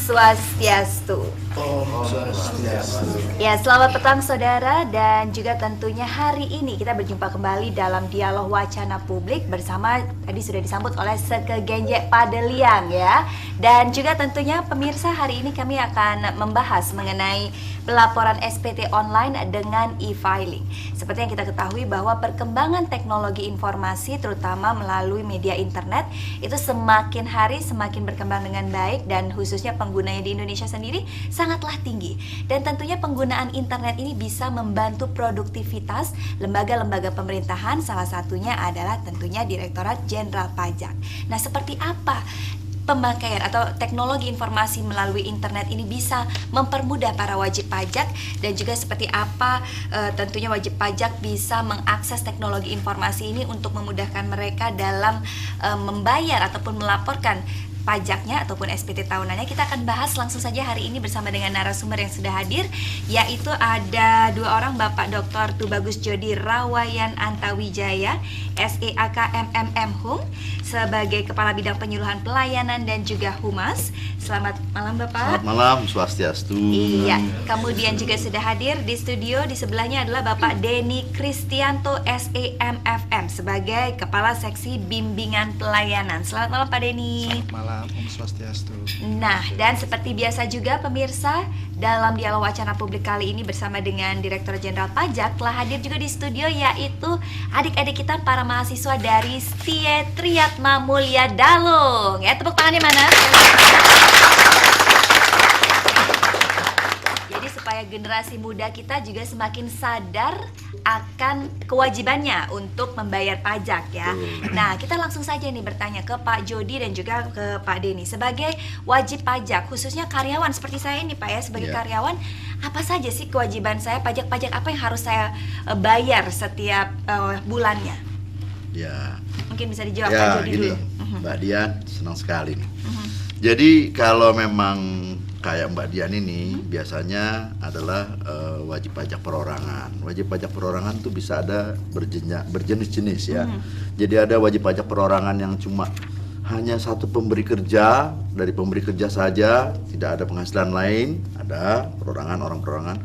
Swastiastu. Ya, selamat petang saudara, dan juga tentunya hari ini kita berjumpa kembali dalam dialog wacana publik bersama, tadi sudah disambut oleh Sekegenjek Padeliang ya. Dan juga tentunya pemirsa, hari ini kami akan membahas mengenai pelaporan SPT online dengan e-filing. Seperti yang kita ketahui bahwa perkembangan teknologi informasi terutama melalui media internet itu semakin hari semakin berkembang dengan baik, dan khususnya penggunanya di Indonesia sendiri sangatlah tinggi. Dan tentunya penggunaan internet ini bisa membantu produktivitas lembaga-lembaga pemerintahan, salah satunya adalah tentunya Direktorat Jenderal Pajak. Nah, seperti apa pemakaian atau teknologi informasi melalui internet ini bisa mempermudah para wajib pajak, dan juga seperti apa tentunya wajib pajak bisa mengakses teknologi informasi ini untuk memudahkan mereka dalam membayar ataupun melaporkan pajaknya ataupun SPT tahunannya. Kita akan bahas langsung saja hari ini bersama dengan narasumber yang sudah hadir, yaitu ada dua orang, Bapak Dr. Tubagus Jody Rawayan Antawijaya, SEAK MMM Hum, sebagai Kepala Bidang Penyuluhan Pelayanan dan juga Humas. Selamat malam Bapak. Selamat malam, Swastiastu. Iya, kemudian juga sudah hadir di studio, di sebelahnya adalah Bapak Denny Kristianto SEMFM sebagai Kepala Seksi Bimbingan Pelayanan. Selamat malam Pak Denny. Selamat malam, Om Swastiastu. Nah, dan seperti biasa juga pemirsa, dalam dialog wacana publik kali ini bersama dengan Direktur Jenderal Pajak telah hadir juga di studio, yaitu adik-adik kita para mahasiswa dari STIE Triyatma Mulia Dalung. Ya, tepuk tangannya mana? Jadi supaya generasi muda kita juga semakin sadar akan kewajibannya untuk membayar pajak ya. Nah, kita langsung saja nih bertanya ke Pak Jody dan juga ke Pak Denny. Sebagai wajib pajak, khususnya karyawan seperti saya ini Pak ya, sebagai karyawan, apa saja sih kewajiban saya, pajak-pajak apa yang harus saya bayar setiap bulannya? Ya. Mungkin bisa dijawab Ya, Pak Jody gini, dulu. Mbak Dian, senang sekali nih. Jadi kalau memang kayak Mbak Dian ini biasanya adalah wajib pajak perorangan. Wajib pajak perorangan tuh bisa ada berjenis-jenis ya. Jadi ada wajib pajak perorangan yang cuma hanya satu pemberi kerja, dari pemberi kerja saja, tidak ada penghasilan lain, ada perorangan, orang perorangan.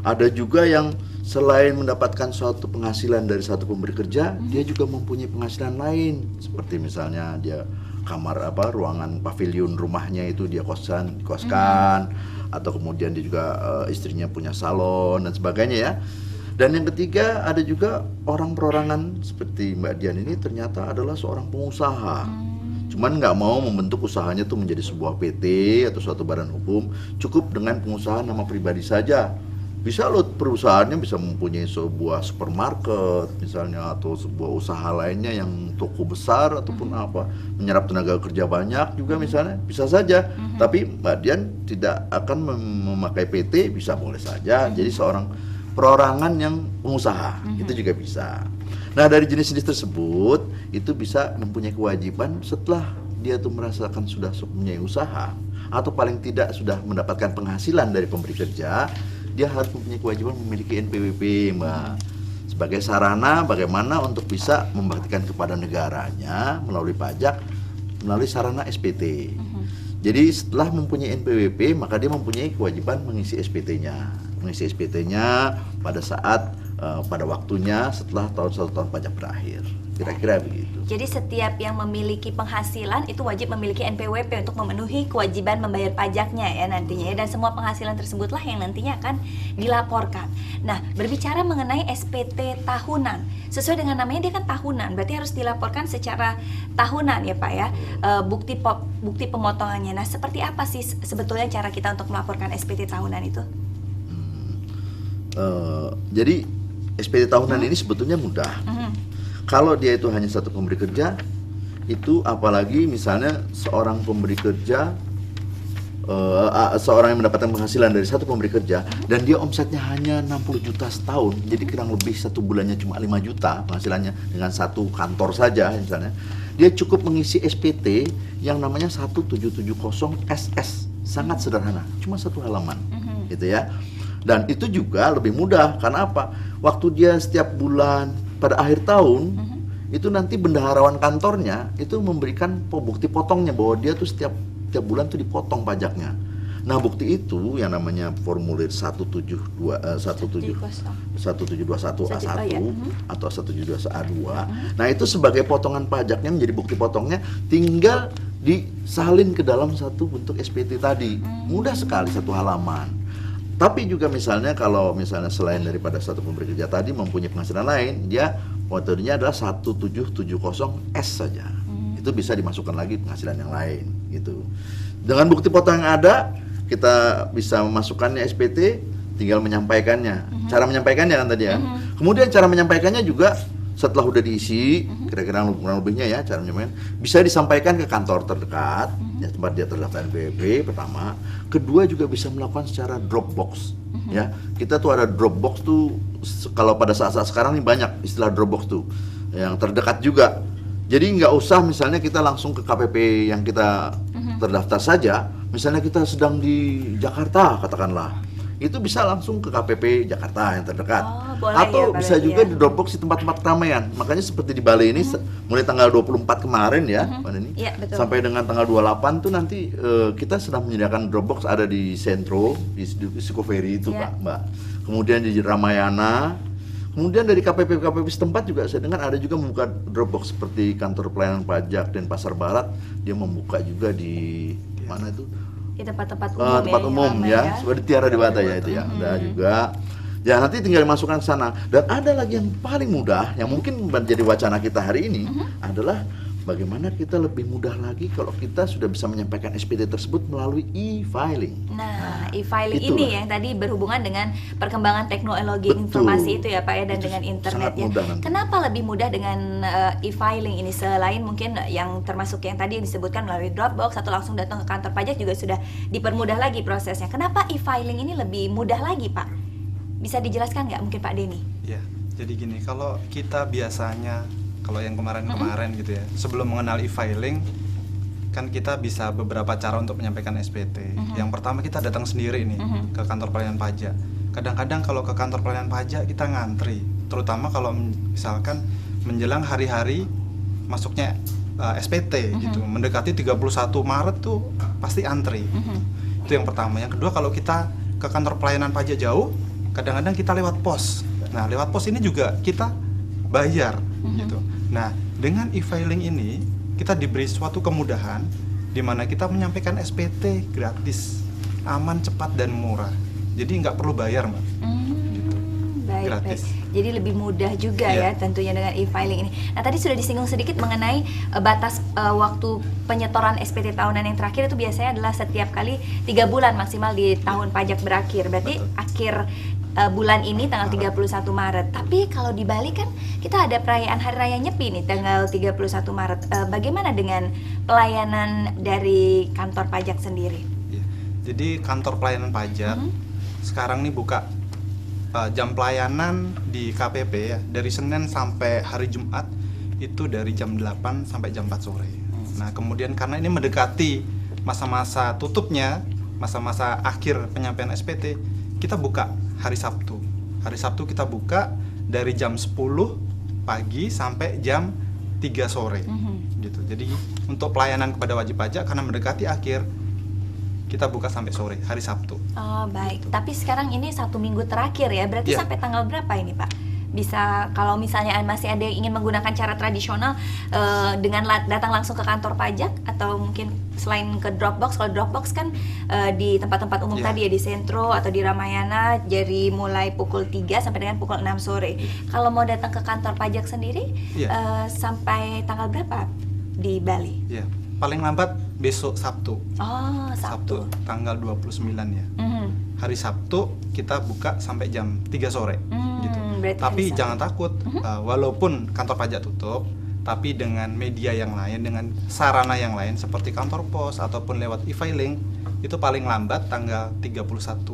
Ada juga yang selain mendapatkan suatu penghasilan dari satu pemberi kerja, dia juga mempunyai penghasilan lain, seperti misalnya dia kamar ruangan pavilion rumahnya itu dia koskan, atau kemudian dia juga istrinya punya salon dan sebagainya ya. Dan yang ketiga ada juga orang perorangan seperti Mbak Dian ini ternyata adalah seorang pengusaha. Cuman nggak mau membentuk usahanya tuh menjadi sebuah PT atau suatu badan hukum, cukup dengan pengusaha nama pribadi saja. Bisa loh perusahaannya bisa mempunyai sebuah supermarket misalnya, atau sebuah usaha lainnya yang toko besar ataupun apa, menyerap tenaga kerja banyak juga misalnya, bisa saja. Tapi Mbak Dian tidak akan memakai PT, bisa boleh saja. Jadi seorang perorangan yang pengusaha itu juga bisa. Nah, dari jenis-jenis tersebut itu bisa mempunyai kewajiban setelah dia tuh merasakan sudah mempunyai usaha atau paling tidak sudah mendapatkan penghasilan dari pemberi kerja, dia harus mempunyai kewajiban memiliki NPWP, Mbak, sebagai sarana bagaimana untuk bisa membaktikan kepada negaranya melalui pajak, melalui sarana SPT. Jadi setelah mempunyai NPWP, maka dia mempunyai kewajiban mengisi SPT-nya, pada saat pada waktunya setelah satu tahun pajak berakhir. Kira-kira begitu. Jadi setiap yang memiliki penghasilan itu wajib memiliki NPWP untuk memenuhi kewajiban membayar pajaknya ya nantinya ya, dan semua penghasilan tersebutlah yang nantinya akan dilaporkan. Nah, berbicara mengenai SPT tahunan, sesuai dengan namanya dia kan tahunan, berarti harus dilaporkan secara tahunan ya Pak ya, bukti pemotongannya. Nah, seperti apa sih sebetulnya cara kita untuk melaporkan SPT tahunan itu? Jadi SPT tahunan ini sebetulnya mudah. Kalau dia itu hanya satu pemberi kerja, itu apalagi misalnya seorang pemberi kerja, seorang yang mendapatkan penghasilan dari satu pemberi kerja dan dia omsetnya hanya 60 juta setahun, jadi kurang lebih satu bulannya cuma 5 juta penghasilannya dengan satu kantor saja misalnya, dia cukup mengisi SPT yang namanya 1770 SS, sangat sederhana, cuma satu halaman, gitu ya. Dan itu juga lebih mudah karena apa? Waktu dia setiap bulan pada akhir tahun itu nanti bendaharawan kantornya itu memberikan bukti potongnya bahwa dia tuh setiap bulan tuh dipotong pajaknya. Nah, bukti itu yang namanya formulir 1721A1 atau 172A2. Nah, itu sebagai potongan pajaknya menjadi bukti potongnya, tinggal disalin ke dalam satu bentuk SPT tadi. Mudah sekali, satu halaman. Tapi juga misalnya kalau misalnya selain daripada satu pemberi kerja tadi mempunyai penghasilan lain, dia metodenya adalah 1770S saja. Itu bisa dimasukkan lagi penghasilan yang lain gitu. Dengan bukti potong yang ada, kita bisa memasukkannya SPT, tinggal menyampaikannya. Cara menyampaikannya kan tadi ya. Kemudian cara menyampaikannya juga setelah udah diisi, kira-kira kurang lebihnya ya cara menyampaikan, bisa disampaikan ke kantor terdekat, ya tempat dia terdaftar NPWP pertama. Kedua juga bisa melakukan secara Dropbox. Ya, kita tuh ada Dropbox tuh kalau pada saat-saat sekarang ini banyak istilah Dropbox tuh yang terdekat juga. Jadi nggak usah misalnya kita langsung ke KPP yang kita terdaftar saja. Misalnya kita sedang di Jakarta katakanlah, itu bisa langsung ke KPP Jakarta yang terdekat. Atau bisa juga di Dropbox di tempat-tempat keramaian. Makanya seperti di Bali ini mulai tanggal 24 kemarin ya, sampai dengan tanggal 28 tuh nanti kita sedang menyediakan Dropbox ada di Sentro, di Sukoveri itu Mbak. Kemudian di Ramayana. Kemudian dari KPP setempat juga saya dengar ada juga membuka Dropbox seperti kantor pelayanan pajak dan Pasar Barat, dia membuka juga di mana itu? Di tempat-tempat umum, tempat umum ya, seperti Tiara di Bata ya itu ya. Ada juga. Ya nanti tinggal dimasukkan ke sana. Dan ada lagi yang paling mudah yang mungkin menjadi wacana kita hari ini adalah bagaimana kita lebih mudah lagi kalau kita sudah bisa menyampaikan SPT tersebut melalui e-filing. Nah, e-filing ini yang tadi berhubungan dengan perkembangan teknologi informasi itu ya Pak ya, dan dengan internet ya. Kenapa lebih mudah dengan e-filing ini selain mungkin yang termasuk yang tadi disebutkan melalui Dropbox atau langsung datang ke kantor pajak juga sudah dipermudah lagi prosesnya. Kenapa e-filing ini lebih mudah lagi Pak? Bisa dijelaskan nggak mungkin Pak Denny? Ya, jadi gini, kalau kita biasanya kalau yang kemarin-kemarin gitu ya, sebelum mengenal e-filing kan kita bisa beberapa cara untuk menyampaikan SPT. Yang pertama kita datang sendiri nih ke kantor pelayanan pajak. Kadang-kadang kalau ke kantor pelayanan pajak kita ngantri, terutama kalau misalkan menjelang hari-hari masuknya SPT gitu, mendekati 31 Maret tuh pasti antri. Itu yang pertama. Yang kedua, kalau kita ke kantor pelayanan pajak jauh, kadang-kadang kita lewat pos. Nah, lewat pos ini juga kita bayar gitu. Nah, dengan e-filing ini kita diberi suatu kemudahan di mana kita menyampaikan SPT gratis, aman, cepat dan murah. Jadi nggak perlu bayar, Mbak. Gitu. Gratis. Jadi lebih mudah juga ya tentunya dengan e-filing ini. Nah, tadi sudah disinggung sedikit mengenai batas waktu penyetoran SPT tahunan yang terakhir itu biasanya adalah setiap kali 3 bulan maksimal di tahun pajak berakhir. Berarti akhir bulan ini tanggal 31 Maret. Tapi kalau di Bali kan kita ada perayaan Hari Raya Nyepi nih tanggal 31 Maret. Bagaimana dengan pelayanan dari kantor pajak sendiri? Ya, jadi kantor pelayanan pajak sekarang nih buka jam pelayanan di KPP ya, dari Senin sampai hari Jumat itu dari jam 8 sampai jam 4 sore. Nah, kemudian karena ini mendekati masa-masa tutupnya, masa-masa akhir penyampaian SPT, kita buka hari Sabtu. Hari Sabtu kita buka dari jam 10 pagi sampai jam 3 sore. Gitu. Jadi untuk pelayanan kepada wajib pajak karena mendekati akhir, kita buka sampai sore hari Sabtu. Oh, baik. Tapi sekarang ini 1 minggu terakhir ya. Berarti sampai tanggal berapa ini, Pak? Bisa kalau misalnya masih ada yang ingin menggunakan cara tradisional dengan datang langsung ke kantor pajak atau mungkin selain ke Dropbox. Kalau Dropbox kan di tempat-tempat umum tadi ya, di Sentro atau di Ramayana dari mulai pukul 3 sampai dengan pukul 6 sore. Kalau mau datang ke kantor pajak sendiri sampai tanggal berapa di Bali? Paling lambat besok Sabtu. Oh, Sabtu. Tanggal 29 ya. hari Sabtu kita buka sampai jam 3 sore gitu. Berarti Tapi hari jangan takut, walaupun kantor pajak tutup, tapi dengan media yang lain, dengan sarana yang lain seperti kantor pos ataupun lewat e-filing, itu paling lambat tanggal 31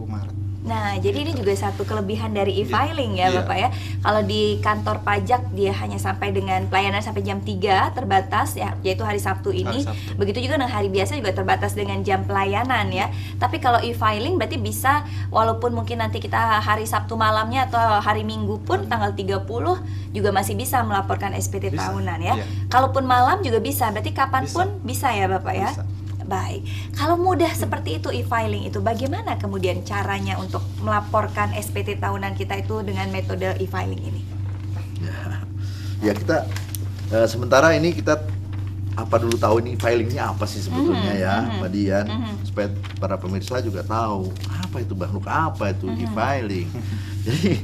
Maret. Nah, jadi ini juga satu kelebihan dari e-filing ya, Iya. Bapak ya. Kalau di kantor pajak dia hanya sampai dengan pelayanan sampai jam 3 terbatas ya, yaitu hari Sabtu ini. Hari Sabtu. Begitu juga dengan hari biasa juga terbatas dengan jam pelayanan ya. Tapi kalau e-filing berarti bisa walaupun mungkin nanti kita hari Sabtu malamnya atau hari Minggu pun tanggal 30 juga masih bisa melaporkan SPT Bisa, tahunan ya. iya. Kalaupun malam juga bisa, berarti kapanpun bisa ya Bapak ya. Bisa. Baik, kalau mudah seperti itu e-filing itu, bagaimana kemudian caranya untuk melaporkan SPT tahunan kita itu dengan metode e-filing ini? Ya kita sementara ini kita apa dulu tahu ini filingnya apa sih sebetulnya ya, Mbak Dian, supaya para pemirsa juga tahu apa itu Bahluk, apa itu e-filing. Jadi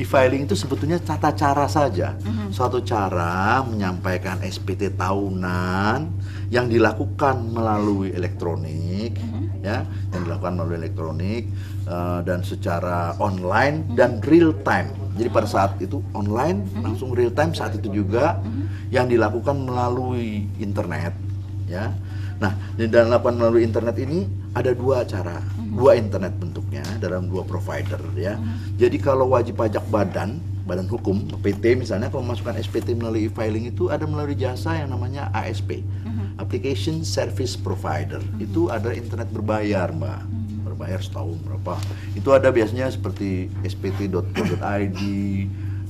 e-filing itu sebetulnya tata cara saja, suatu cara menyampaikan SPT tahunan yang dilakukan melalui elektronik, ya, yang dilakukan melalui elektronik dan secara online dan real time. Jadi pada saat itu online, langsung real time saat itu juga yang dilakukan melalui internet, ya. Nah, di dalam melalui internet ini ada dua cara, dua internet bentuknya dalam dua provider, ya. Jadi kalau wajib pajak badan hukum PT misalnya kalau memasukkan SPT melalui e-filing itu ada melalui jasa yang namanya ASP, Application Service Provider. Itu ada internet berbayar, Mbak. Berbayar setahun berapa. Itu ada biasanya seperti spt.co.id,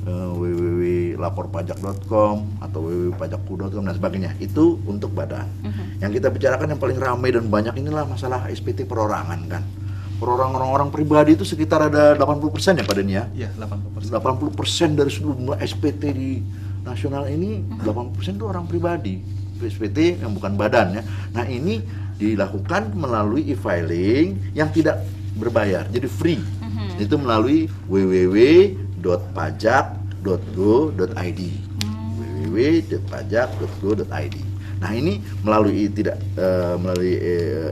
www.laporpajak.com atau www.pajakku.com dan sebagainya. Itu untuk badan. Yang kita bicarakan yang paling ramai dan banyak inilah masalah SPT perorangan kan. Perorangan orang-orang pribadi itu sekitar ada 80% ya Pak Denny ya? Iya, 80%. 80% dari seluruh SPT di nasional ini 80% itu orang pribadi. SPT yang bukan badan ya. Nah, ini dilakukan melalui e-filing yang tidak berbayar, jadi free. Itu melalui www.pajak.go.id. www.pajak.go.id. Nah, ini melalui melalui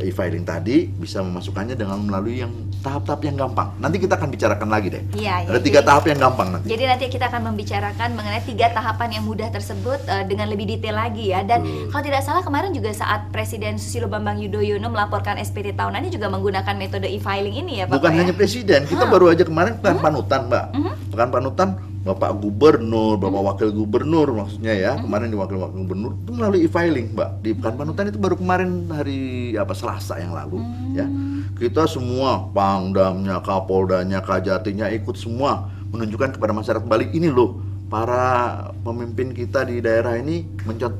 e-filing tadi bisa memasukkannya dengan melalui yang tahap-tahap yang gampang. Nanti kita akan bicarakan lagi deh. Iya, Ada 3 tahap yang gampang nanti. Jadi nanti kita akan membicarakan mengenai 3 tahapan yang mudah tersebut dengan lebih detail lagi ya. Dan kalau tidak salah kemarin juga saat Presiden Susilo Bambang Yudhoyono melaporkan SPT tahunannya juga menggunakan metode e-filing ini ya Bapak. Bukan ya? hanya presiden, kita baru aja kemarin pekan panutan, Mbak. Pekan panutan Bapak Gubernur, Bapak Wakil Gubernur maksudnya ya, kemarin di Wakil Gubernur itu melalui e-filing, Mbak. Di pekan panutan itu baru kemarin hari Selasa yang lalu, ya. Kita semua, Pangdamnya, Kapoldanya, Kajatinya ikut semua menunjukkan kepada masyarakat Bali ini loh, para pemimpin kita di daerah ini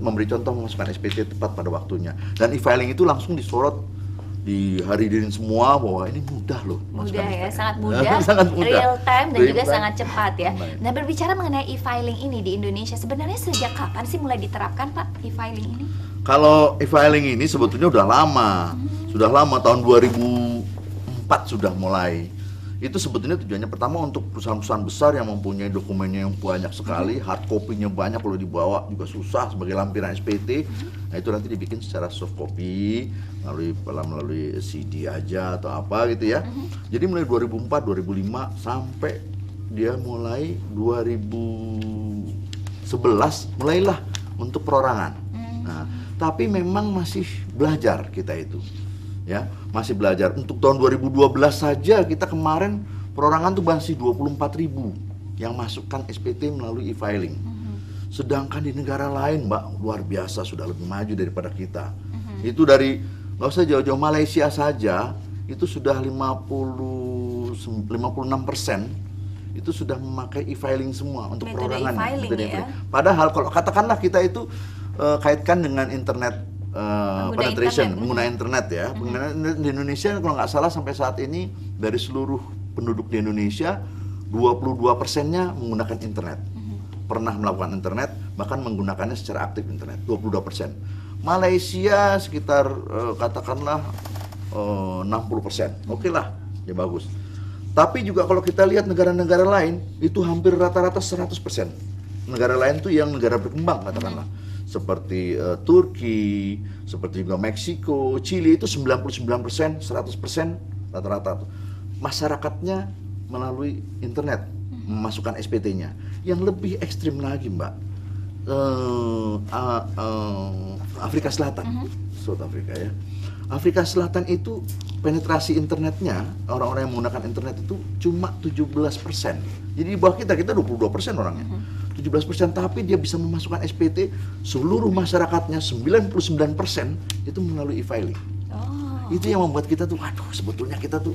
memberi contoh memasukkan SPT tepat pada waktunya. Dan e-filing itu langsung disorot dihadirin semua bahwa ini mudah loh. Mudah ya, SPT. sangat mudah, Sangat mudah. real time dan Real juga time. sangat cepat ya. Baik. Nah, berbicara mengenai e-filing ini di Indonesia, sebenarnya sejak kapan sih mulai diterapkan Pak e-filing ini? Kalau e-filing ini sebetulnya udah lama. Sudah lama, tahun 2004 sudah mulai. Itu sebetulnya tujuannya pertama untuk perusahaan-perusahaan besar yang mempunyai dokumennya yang banyak sekali, hard copy-nya banyak, kalau dibawa juga susah sebagai lampiran SPT. Nah, itu nanti dibikin secara soft copy melalui CD aja atau apa gitu ya. Jadi mulai 2004, 2005 sampai dia mulai 2011 mulailah untuk perorangan. Nah, tapi memang masih belajar kita itu. Ya, masih belajar. Untuk tahun 2012 saja kita kemarin perorangan tuh masih 24.000 yang masukkan SPT melalui e-filing. Sedangkan di negara lain, Mbak, luar biasa sudah lebih maju daripada kita. Itu dari nggak usah jauh-jauh, Malaysia saja itu sudah 56% itu sudah memakai e-filing semua untuk Metode perorangan. e-filing ya. Padahal kalau katakanlah kita itu kaitkan dengan internet penetration, pengguna internet ya. Pengguna internet di Indonesia kalau nggak salah sampai saat ini dari seluruh penduduk di Indonesia 22%-nya menggunakan internet. Pernah melakukan internet, bahkan menggunakannya secara aktif internet, 22%. Malaysia sekitar katakanlah 60%. Oke lah, ya bagus. Tapi juga kalau kita lihat negara-negara lain itu hampir rata-rata 100%. Negara lain tuh yang negara berkembang katakanlah. Seperti Turki, seperti juga Meksiko, Chili itu 99%, 100% rata-rata. masyarakatnya melalui internet memasukkan SPT-nya. Yang lebih ekstrim lagi, Mbak, Afrika Selatan, South Africa ya. Afrika Selatan itu penetrasi internetnya, orang-orang yang menggunakan internet itu cuma 17%. Jadi di bawah kita 22% orangnya. 17%, tapi dia bisa memasukkan SPT seluruh masyarakatnya 99% itu melalui e-filing. Itu yang membuat kita tuh, waduh, sebetulnya kita tuh,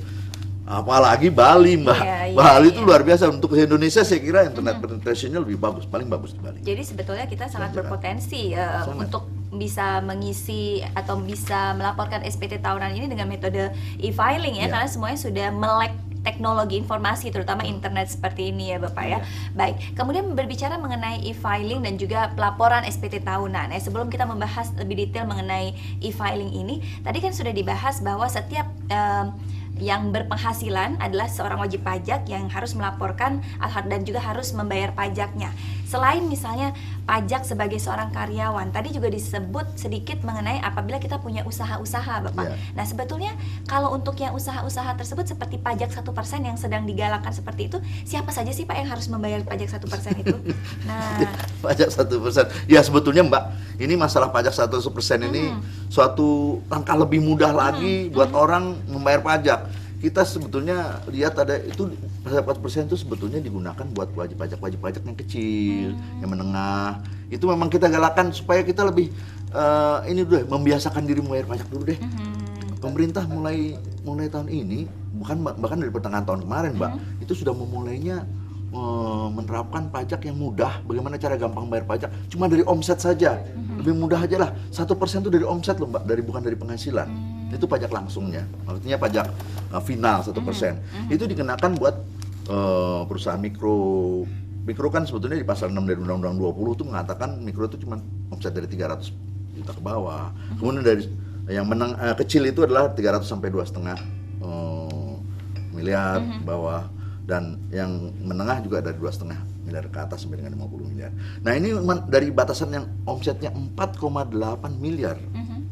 apalagi Bali, Mbak. Bali itu luar biasa. Untuk Indonesia saya kira internet penetrationnya lebih bagus, paling bagus di Bali. Jadi sebetulnya kita sangat berpotensi untuk bisa mengisi atau bisa melaporkan SPT tahunan ini dengan metode e-filing ya, karena semuanya sudah melek teknologi informasi, terutama internet seperti ini ya Bapak ya. Baik, kemudian berbicara mengenai e-filing dan juga pelaporan SPT tahunan ya, sebelum kita membahas lebih detail mengenai e-filing ini, tadi kan sudah dibahas bahwa setiap yang berpenghasilan adalah seorang wajib pajak yang harus melaporkan dan juga harus membayar pajaknya. Selain misalnya pajak sebagai seorang karyawan, tadi juga disebut sedikit mengenai apabila kita punya usaha-usaha, Bapak. Nah, sebetulnya kalau untuk yang usaha-usaha tersebut seperti pajak 1% yang sedang digalakkan seperti itu, siapa saja sih Pak yang harus membayar pajak 1% itu? Nah, pajak 1%. Ya sebetulnya Mbak, ini masalah pajak 1% ini suatu langkah lebih mudah lagi buat orang membayar pajak. Kita sebetulnya lihat ada itu 4% itu sebetulnya digunakan buat wajib pajak yang kecil, yang menengah. Itu memang kita galakkan supaya kita lebih ini dulu deh, membiasakan diri membayar pajak dulu deh. Pemerintah mulai tahun ini, bahkan dari pertengahan tahun kemarin, Mbak, itu sudah memulainya menerapkan pajak yang mudah. Bagaimana cara gampang bayar pajak? Cuma dari omset saja, lebih mudah aja lah. 1% itu dari omset loh Mbak, bukan dari penghasilan. Itu pajak langsungnya, artinya pajak final 1%. Itu dikenakan buat perusahaan mikro. Mikro kan sebetulnya di pasal 6 dari Undang-Undang 20 itu mengatakan mikro itu cuma omset dari 300 juta ke bawah. Kemudian dari yang kecil itu adalah 300 sampai 2,5 miliar bawah. Dan yang menengah juga dari 2,5 miliar ke atas sampai dengan 50 miliar. Nah ini dari batasan yang omsetnya 4,8 miliar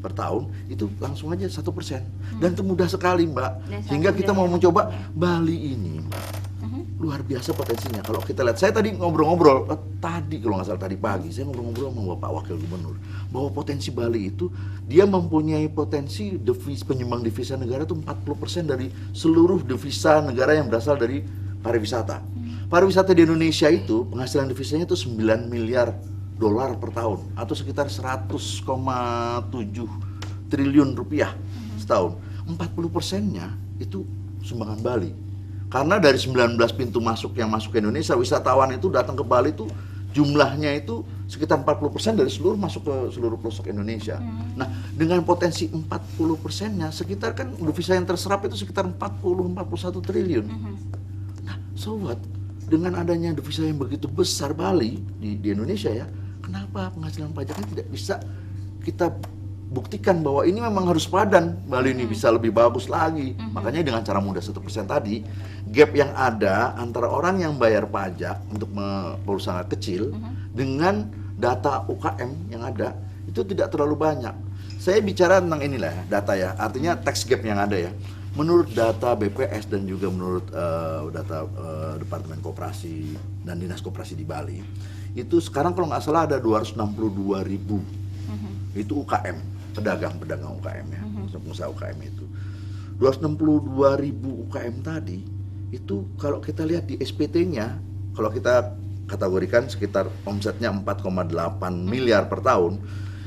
per tahun, itu langsung aja 1%. Dan itu mudah sekali Mbak. Sehingga kita mau mencoba Bali ini Mbak, luar biasa potensinya. Kalau kita lihat, saya tadi ngobrol-ngobrol, tadi kalau nggak salah tadi pagi, saya ngobrol-ngobrol sama Bapak Wakil Gubernur, bahwa potensi Bali itu, dia mempunyai potensi penyumbang devisa negara itu 40% dari seluruh devisa negara yang berasal dari pariwisata. Pariwisata di Indonesia itu, penghasilan devisanya itu 9 miliar dolar per tahun, atau sekitar 100,7 triliun rupiah setahun. 40%-nya itu sumbangan Bali. Karena dari 19 pintu masuk yang masuk ke Indonesia, wisatawan itu datang ke Bali itu jumlahnya itu sekitar 40% dari seluruh masuk ke seluruh pelosok Indonesia. Nah, dengan potensi 40%-nya, sekitar kan devisa yang terserap itu sekitar 40-41 triliun. Nah, so what? Dengan adanya devisa yang begitu besar Bali di Indonesia ya, kenapa penghasilan pajaknya tidak bisa kita buktikan bahwa ini memang harus padan, Bali ini bisa lebih bagus lagi. Makanya dengan cara mudah 1% tadi, gap yang ada antara orang yang bayar pajak untuk perusahaan kecil dengan data UKM yang ada itu tidak terlalu banyak. Saya bicara tentang inilah data ya, artinya tax gap yang ada ya. Menurut data BPS dan juga menurut data Departemen Koperasi dan Dinas Koperasi di Bali, itu sekarang kalau nggak salah ada 262.000 itu UKM, pedagang UKM ya, pengusaha UKM itu. 262.000 UKM tadi itu kalau kita lihat di SPT-nya, kalau kita kategorikan sekitar omsetnya 4,8 miliar per tahun,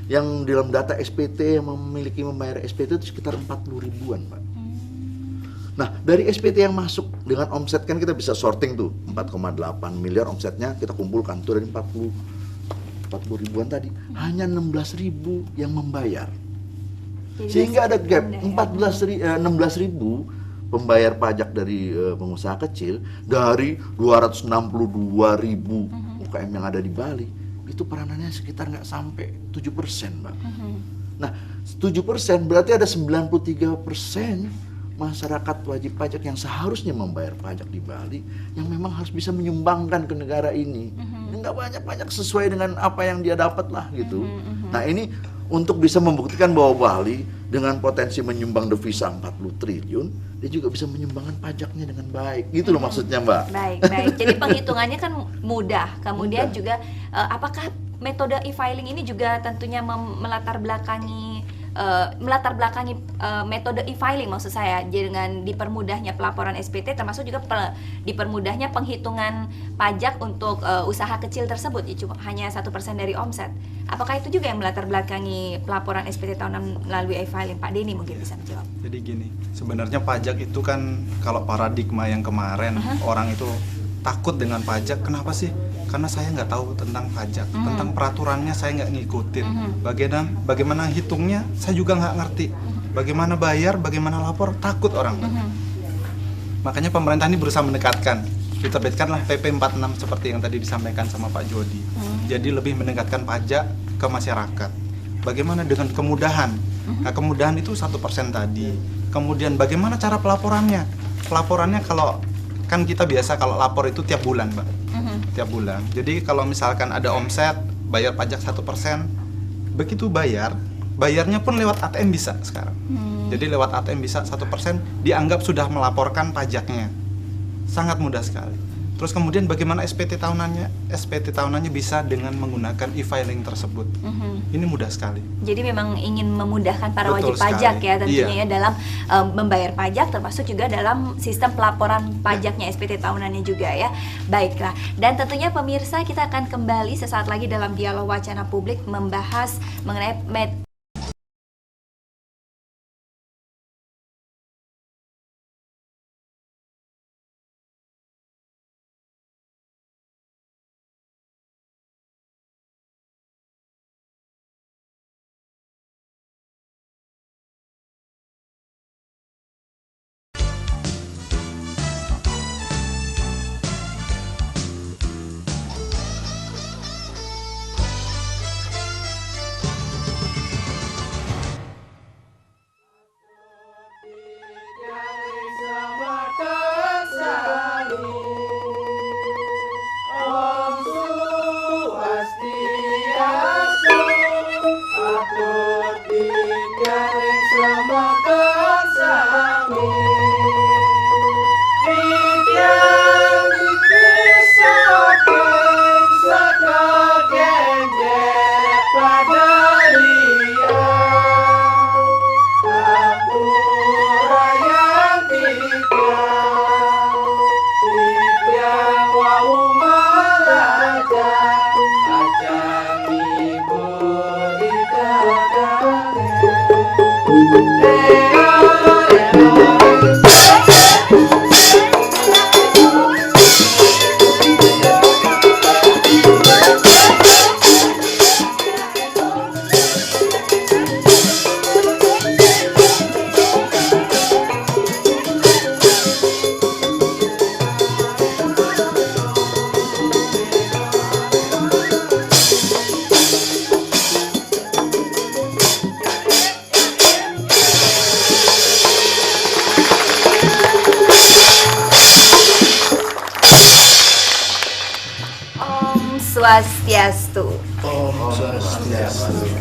yang dalam data SPT yang membayar SPT itu sekitar 40 ribuan Pak. Nah, dari SPT yang masuk dengan omset kan kita bisa sorting tuh 4,8 miliar omsetnya kita kumpulkan tuh dari 40 ribuan tadi, hanya 16.000 yang membayar. Sehingga ada gap 16.000 pembayar pajak dari pengusaha kecil dari 262.000 UKM yang ada di Bali. Itu peranannya sekitar nggak sampai 7%, Mbak. Nah, 7% berarti ada 93% masyarakat wajib pajak yang seharusnya membayar pajak di Bali yang memang harus bisa menyumbangkan ke negara ini. Nggak banyak sesuai dengan apa yang dia dapat lah gitu. Nah ini untuk bisa membuktikan bahwa Bali dengan potensi menyumbang devisa 40 triliun dia juga bisa menyumbangkan pajaknya dengan baik. Gitu loh maksudnya, Mbak. Baik, baik. Jadi penghitungannya kan mudah. Kemudian Mudah. juga apakah metode e-filing ini juga tentunya melatar belakangi metode e-filing maksud saya, dengan dipermudahnya pelaporan SPT, termasuk juga dipermudahnya penghitungan pajak untuk usaha kecil tersebut, ya, cuma hanya 1% dari omset. Apakah itu juga yang melatar belakangi pelaporan SPT tahunan melalui e-filing? Pak Denny mungkin bisa menjawab. Jadi gini, sebenarnya pajak itu kan kalau paradigma yang kemarin orang itu takut dengan pajak. Kenapa sih? Karena saya nggak tahu tentang pajak, tentang peraturannya saya nggak ngikutin. Bagaimana hitungnya saya juga nggak ngerti. Bagaimana bayar, bagaimana lapor, takut orang. Makanya pemerintah ini berusaha mendekatkan. Diterbitkanlah PP 46 seperti yang tadi disampaikan sama Pak Jody. Jadi lebih mendekatkan pajak ke masyarakat. Bagaimana dengan kemudahan? Nah, kemudahan itu 1% tadi. Kemudian bagaimana cara pelaporannya? Pelaporannya kalau kan kita biasa kalau lapor itu tiap bulan, Mbak. Tiap bulan. Jadi kalau misalkan ada omset, bayar pajak 1%, begitu bayarnya pun lewat ATM bisa sekarang. Jadi lewat ATM bisa 1%, dianggap sudah melaporkan pajaknya. Sangat mudah sekali. Terus kemudian bagaimana SPT tahunannya? SPT tahunannya bisa dengan menggunakan e-filing tersebut. Ini mudah sekali. Jadi memang ingin memudahkan para Betul wajib pajak sekali. ya tentunya Iya. ya dalam membayar pajak, termasuk juga dalam sistem pelaporan pajaknya SPT tahunannya juga ya. Baiklah. Dan tentunya pemirsa, kita akan kembali sesaat lagi dalam Dialog Wacana Publik membahas mengenai Swastiastu.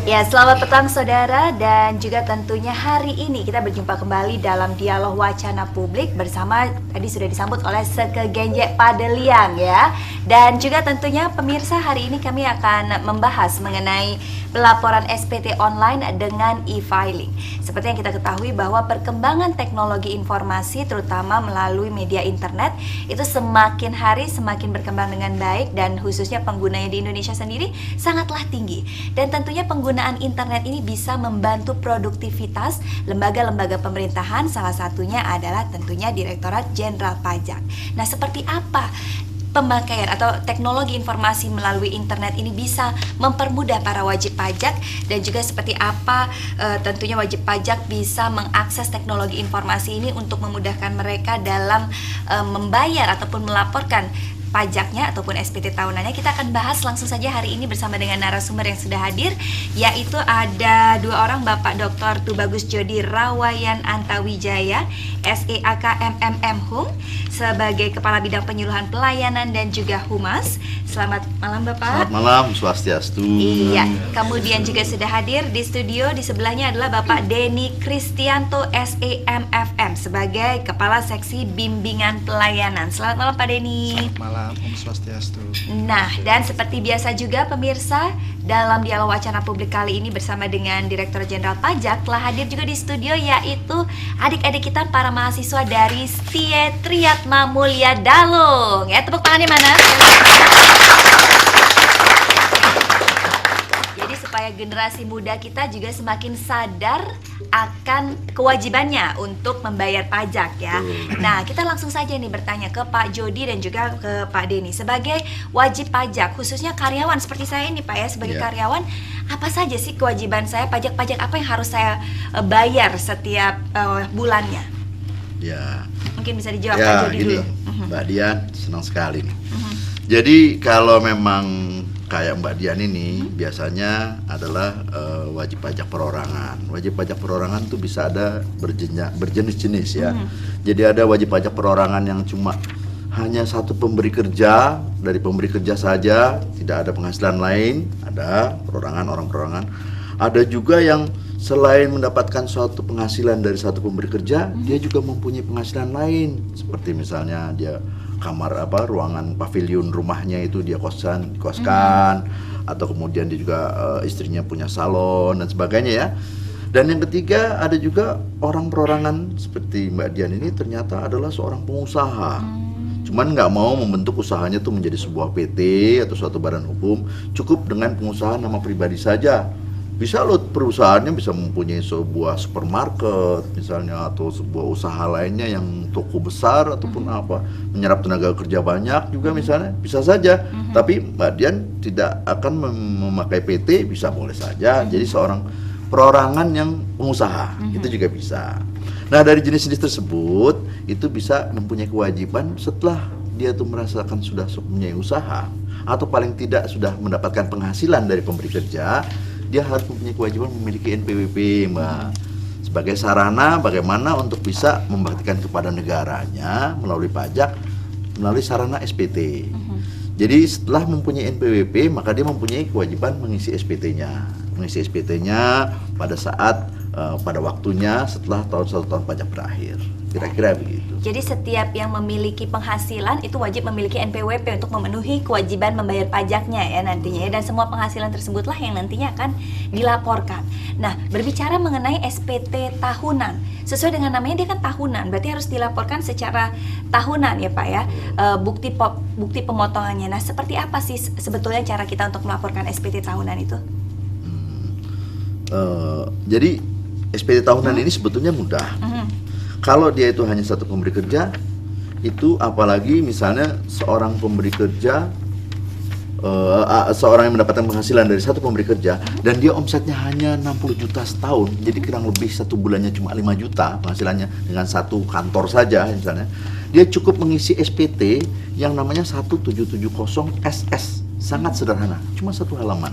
Ya, selamat petang saudara, dan juga tentunya hari ini kita berjumpa kembali dalam Dialog Wacana Publik bersama, tadi sudah disambut oleh Sekegenjek Padeliang ya. Dan juga tentunya pemirsa, hari ini kami akan membahas mengenai pelaporan SPT online dengan e-filing. Seperti yang kita ketahui bahwa perkembangan teknologi informasi terutama melalui media internet itu semakin hari semakin berkembang dengan baik, dan khususnya penggunanya di Indonesia sendiri sangatlah tinggi. Dan tentunya penggunaan internet ini bisa membantu produktivitas lembaga-lembaga pemerintahan, salah satunya adalah tentunya Direktorat Jenderal Pajak. Nah, seperti apa pemakaian atau teknologi informasi melalui internet ini bisa mempermudah para wajib pajak, dan juga seperti apa tentunya wajib pajak bisa mengakses teknologi informasi ini untuk memudahkan mereka dalam membayar ataupun melaporkan pajaknya ataupun SPT tahunannya. Kita akan bahas langsung saja hari ini bersama dengan narasumber yang sudah hadir, yaitu ada dua orang, Bapak Dr. Tubagus Jody Rawayan Antawijaya, SEAK MMM Hum, sebagai Kepala Bidang Penyuluhan Pelayanan dan juga Humas. Selamat malam Bapak. Selamat malam, Swastiastu. Iya, kemudian juga sudah hadir di studio, di sebelahnya adalah Bapak Denny Kristianto SEMFM sebagai Kepala Seksi Bimbingan Pelayanan. Selamat malam Pak Denny. Selamat malam, Om Swastiastu. Nah, dan seperti biasa juga pemirsa, dalam dialog wacana publik kali ini bersama dengan Direktur Jenderal Pajak telah hadir juga di studio, yaitu adik-adik kita para mahasiswa dari Setie Triyatma Mulya Dalung. Ya, tepuk tangannya mana? Jadi supaya generasi muda kita juga semakin sadar akan kewajibannya untuk membayar pajak ya. Nah, kita langsung saja nih bertanya ke Pak Jody dan juga ke Pak Denny. Sebagai wajib pajak, khususnya karyawan seperti saya ini Pak ya, sebagai karyawan, apa saja sih kewajiban saya, pajak-pajak apa yang harus saya bayar setiap bulannya? Ya. Mungkin bisa dijawab Ya, Pak Jody gini, dulu. Mbak Dian, senang sekali nih. Jadi kalau memang kayak Mbak Dian ini biasanya adalah wajib pajak perorangan. Wajib pajak perorangan tuh bisa ada berjenis-jenis ya. Jadi ada wajib pajak perorangan yang cuma hanya satu pemberi kerja, dari pemberi kerja saja, tidak ada penghasilan lain, ada perorangan, orang perorangan. Ada juga yang selain mendapatkan suatu penghasilan dari satu pemberi kerja, dia juga mempunyai penghasilan lain, seperti misalnya dia kamar ruangan pavilion rumahnya itu dia koskan, atau kemudian dia juga istrinya punya salon dan sebagainya ya. Dan yang ketiga ada juga orang perorangan seperti Mbak Dian ini ternyata adalah seorang pengusaha. Cuman nggak mau membentuk usahanya tuh menjadi sebuah PT atau suatu badan hukum, cukup dengan pengusaha nama pribadi saja. Bisa loh perusahaannya bisa mempunyai sebuah supermarket misalnya, atau sebuah usaha lainnya yang toko besar ataupun apa, menyerap tenaga kerja banyak juga misalnya, bisa saja. Tapi Mbak Dian tidak akan memakai PT, bisa boleh saja. Jadi seorang perorangan yang pengusaha itu juga bisa. Nah, dari jenis-jenis tersebut itu bisa mempunyai kewajiban setelah dia tuh merasakan sudah mempunyai usaha atau paling tidak sudah mendapatkan penghasilan dari pemberi kerja, dia harus mempunyai kewajiban memiliki NPWP, Mbak, sebagai sarana bagaimana untuk bisa membaktikan kepada negaranya melalui pajak, melalui sarana SPT. Jadi setelah mempunyai NPWP, maka dia mempunyai kewajiban mengisi SPT-nya, pada saat pada waktunya setelah satu tahun pajak berakhir. Kira-kira begitu. Jadi setiap yang memiliki penghasilan itu wajib memiliki NPWP untuk memenuhi kewajiban membayar pajaknya ya nantinya ya, dan semua penghasilan tersebutlah yang nantinya akan dilaporkan. Nah, berbicara mengenai SPT tahunan, sesuai dengan namanya dia kan tahunan, berarti harus dilaporkan secara tahunan ya Pak ya, bukti pemotongannya. Nah, seperti apa sih sebetulnya cara kita untuk melaporkan SPT tahunan itu? Jadi SPT tahunan ini sebetulnya mudah. Kalau dia itu hanya satu pemberi kerja, itu apalagi misalnya seorang pemberi kerja, seorang yang mendapatkan penghasilan dari satu pemberi kerja dan dia omsetnya hanya 60 juta setahun, jadi kurang lebih satu bulannya cuma 5 juta penghasilannya dengan satu kantor saja misalnya, dia cukup mengisi SPT yang namanya 1770 SS, sangat sederhana, cuma satu halaman,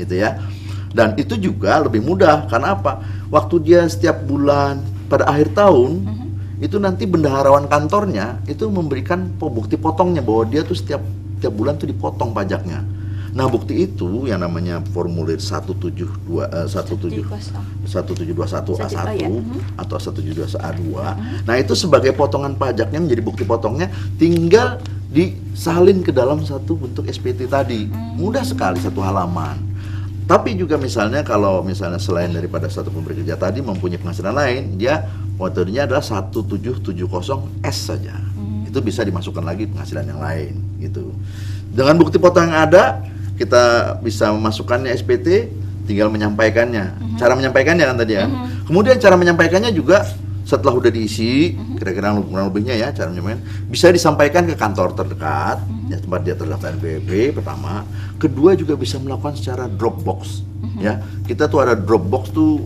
gitu ya. Dan itu juga lebih mudah, karena apa? Waktu dia setiap bulan pada akhir tahun itu nanti bendaharawan kantornya itu memberikan bukti potongnya bahwa dia tuh setiap bulan tuh dipotong pajaknya. Nah, bukti itu yang namanya formulir 1721A1 atau 1721A2. Nah, itu sebagai potongan pajaknya menjadi bukti potongnya, tinggal disalin ke dalam satu bentuk SPT tadi. Mudah sekali, satu halaman. Tapi juga misalnya kalau misalnya selain daripada satu pemberi kerja tadi mempunyai penghasilan lain, dia metodenya adalah 1770S saja. Itu bisa dimasukkan lagi penghasilan yang lain gitu. Dengan bukti potong yang ada, kita bisa memasukkannya SPT, tinggal menyampaikannya. Cara menyampaikannya kan tadi ya. Kemudian cara menyampaikannya juga setelah udah diisi, kira-kira kurang lebihnya ya cara menyampaikan, bisa disampaikan ke kantor terdekat, ya tempat dia terdaftar NPWP pertama. Kedua juga bisa melakukan secara Dropbox. Ya, kita tuh ada Dropbox tuh,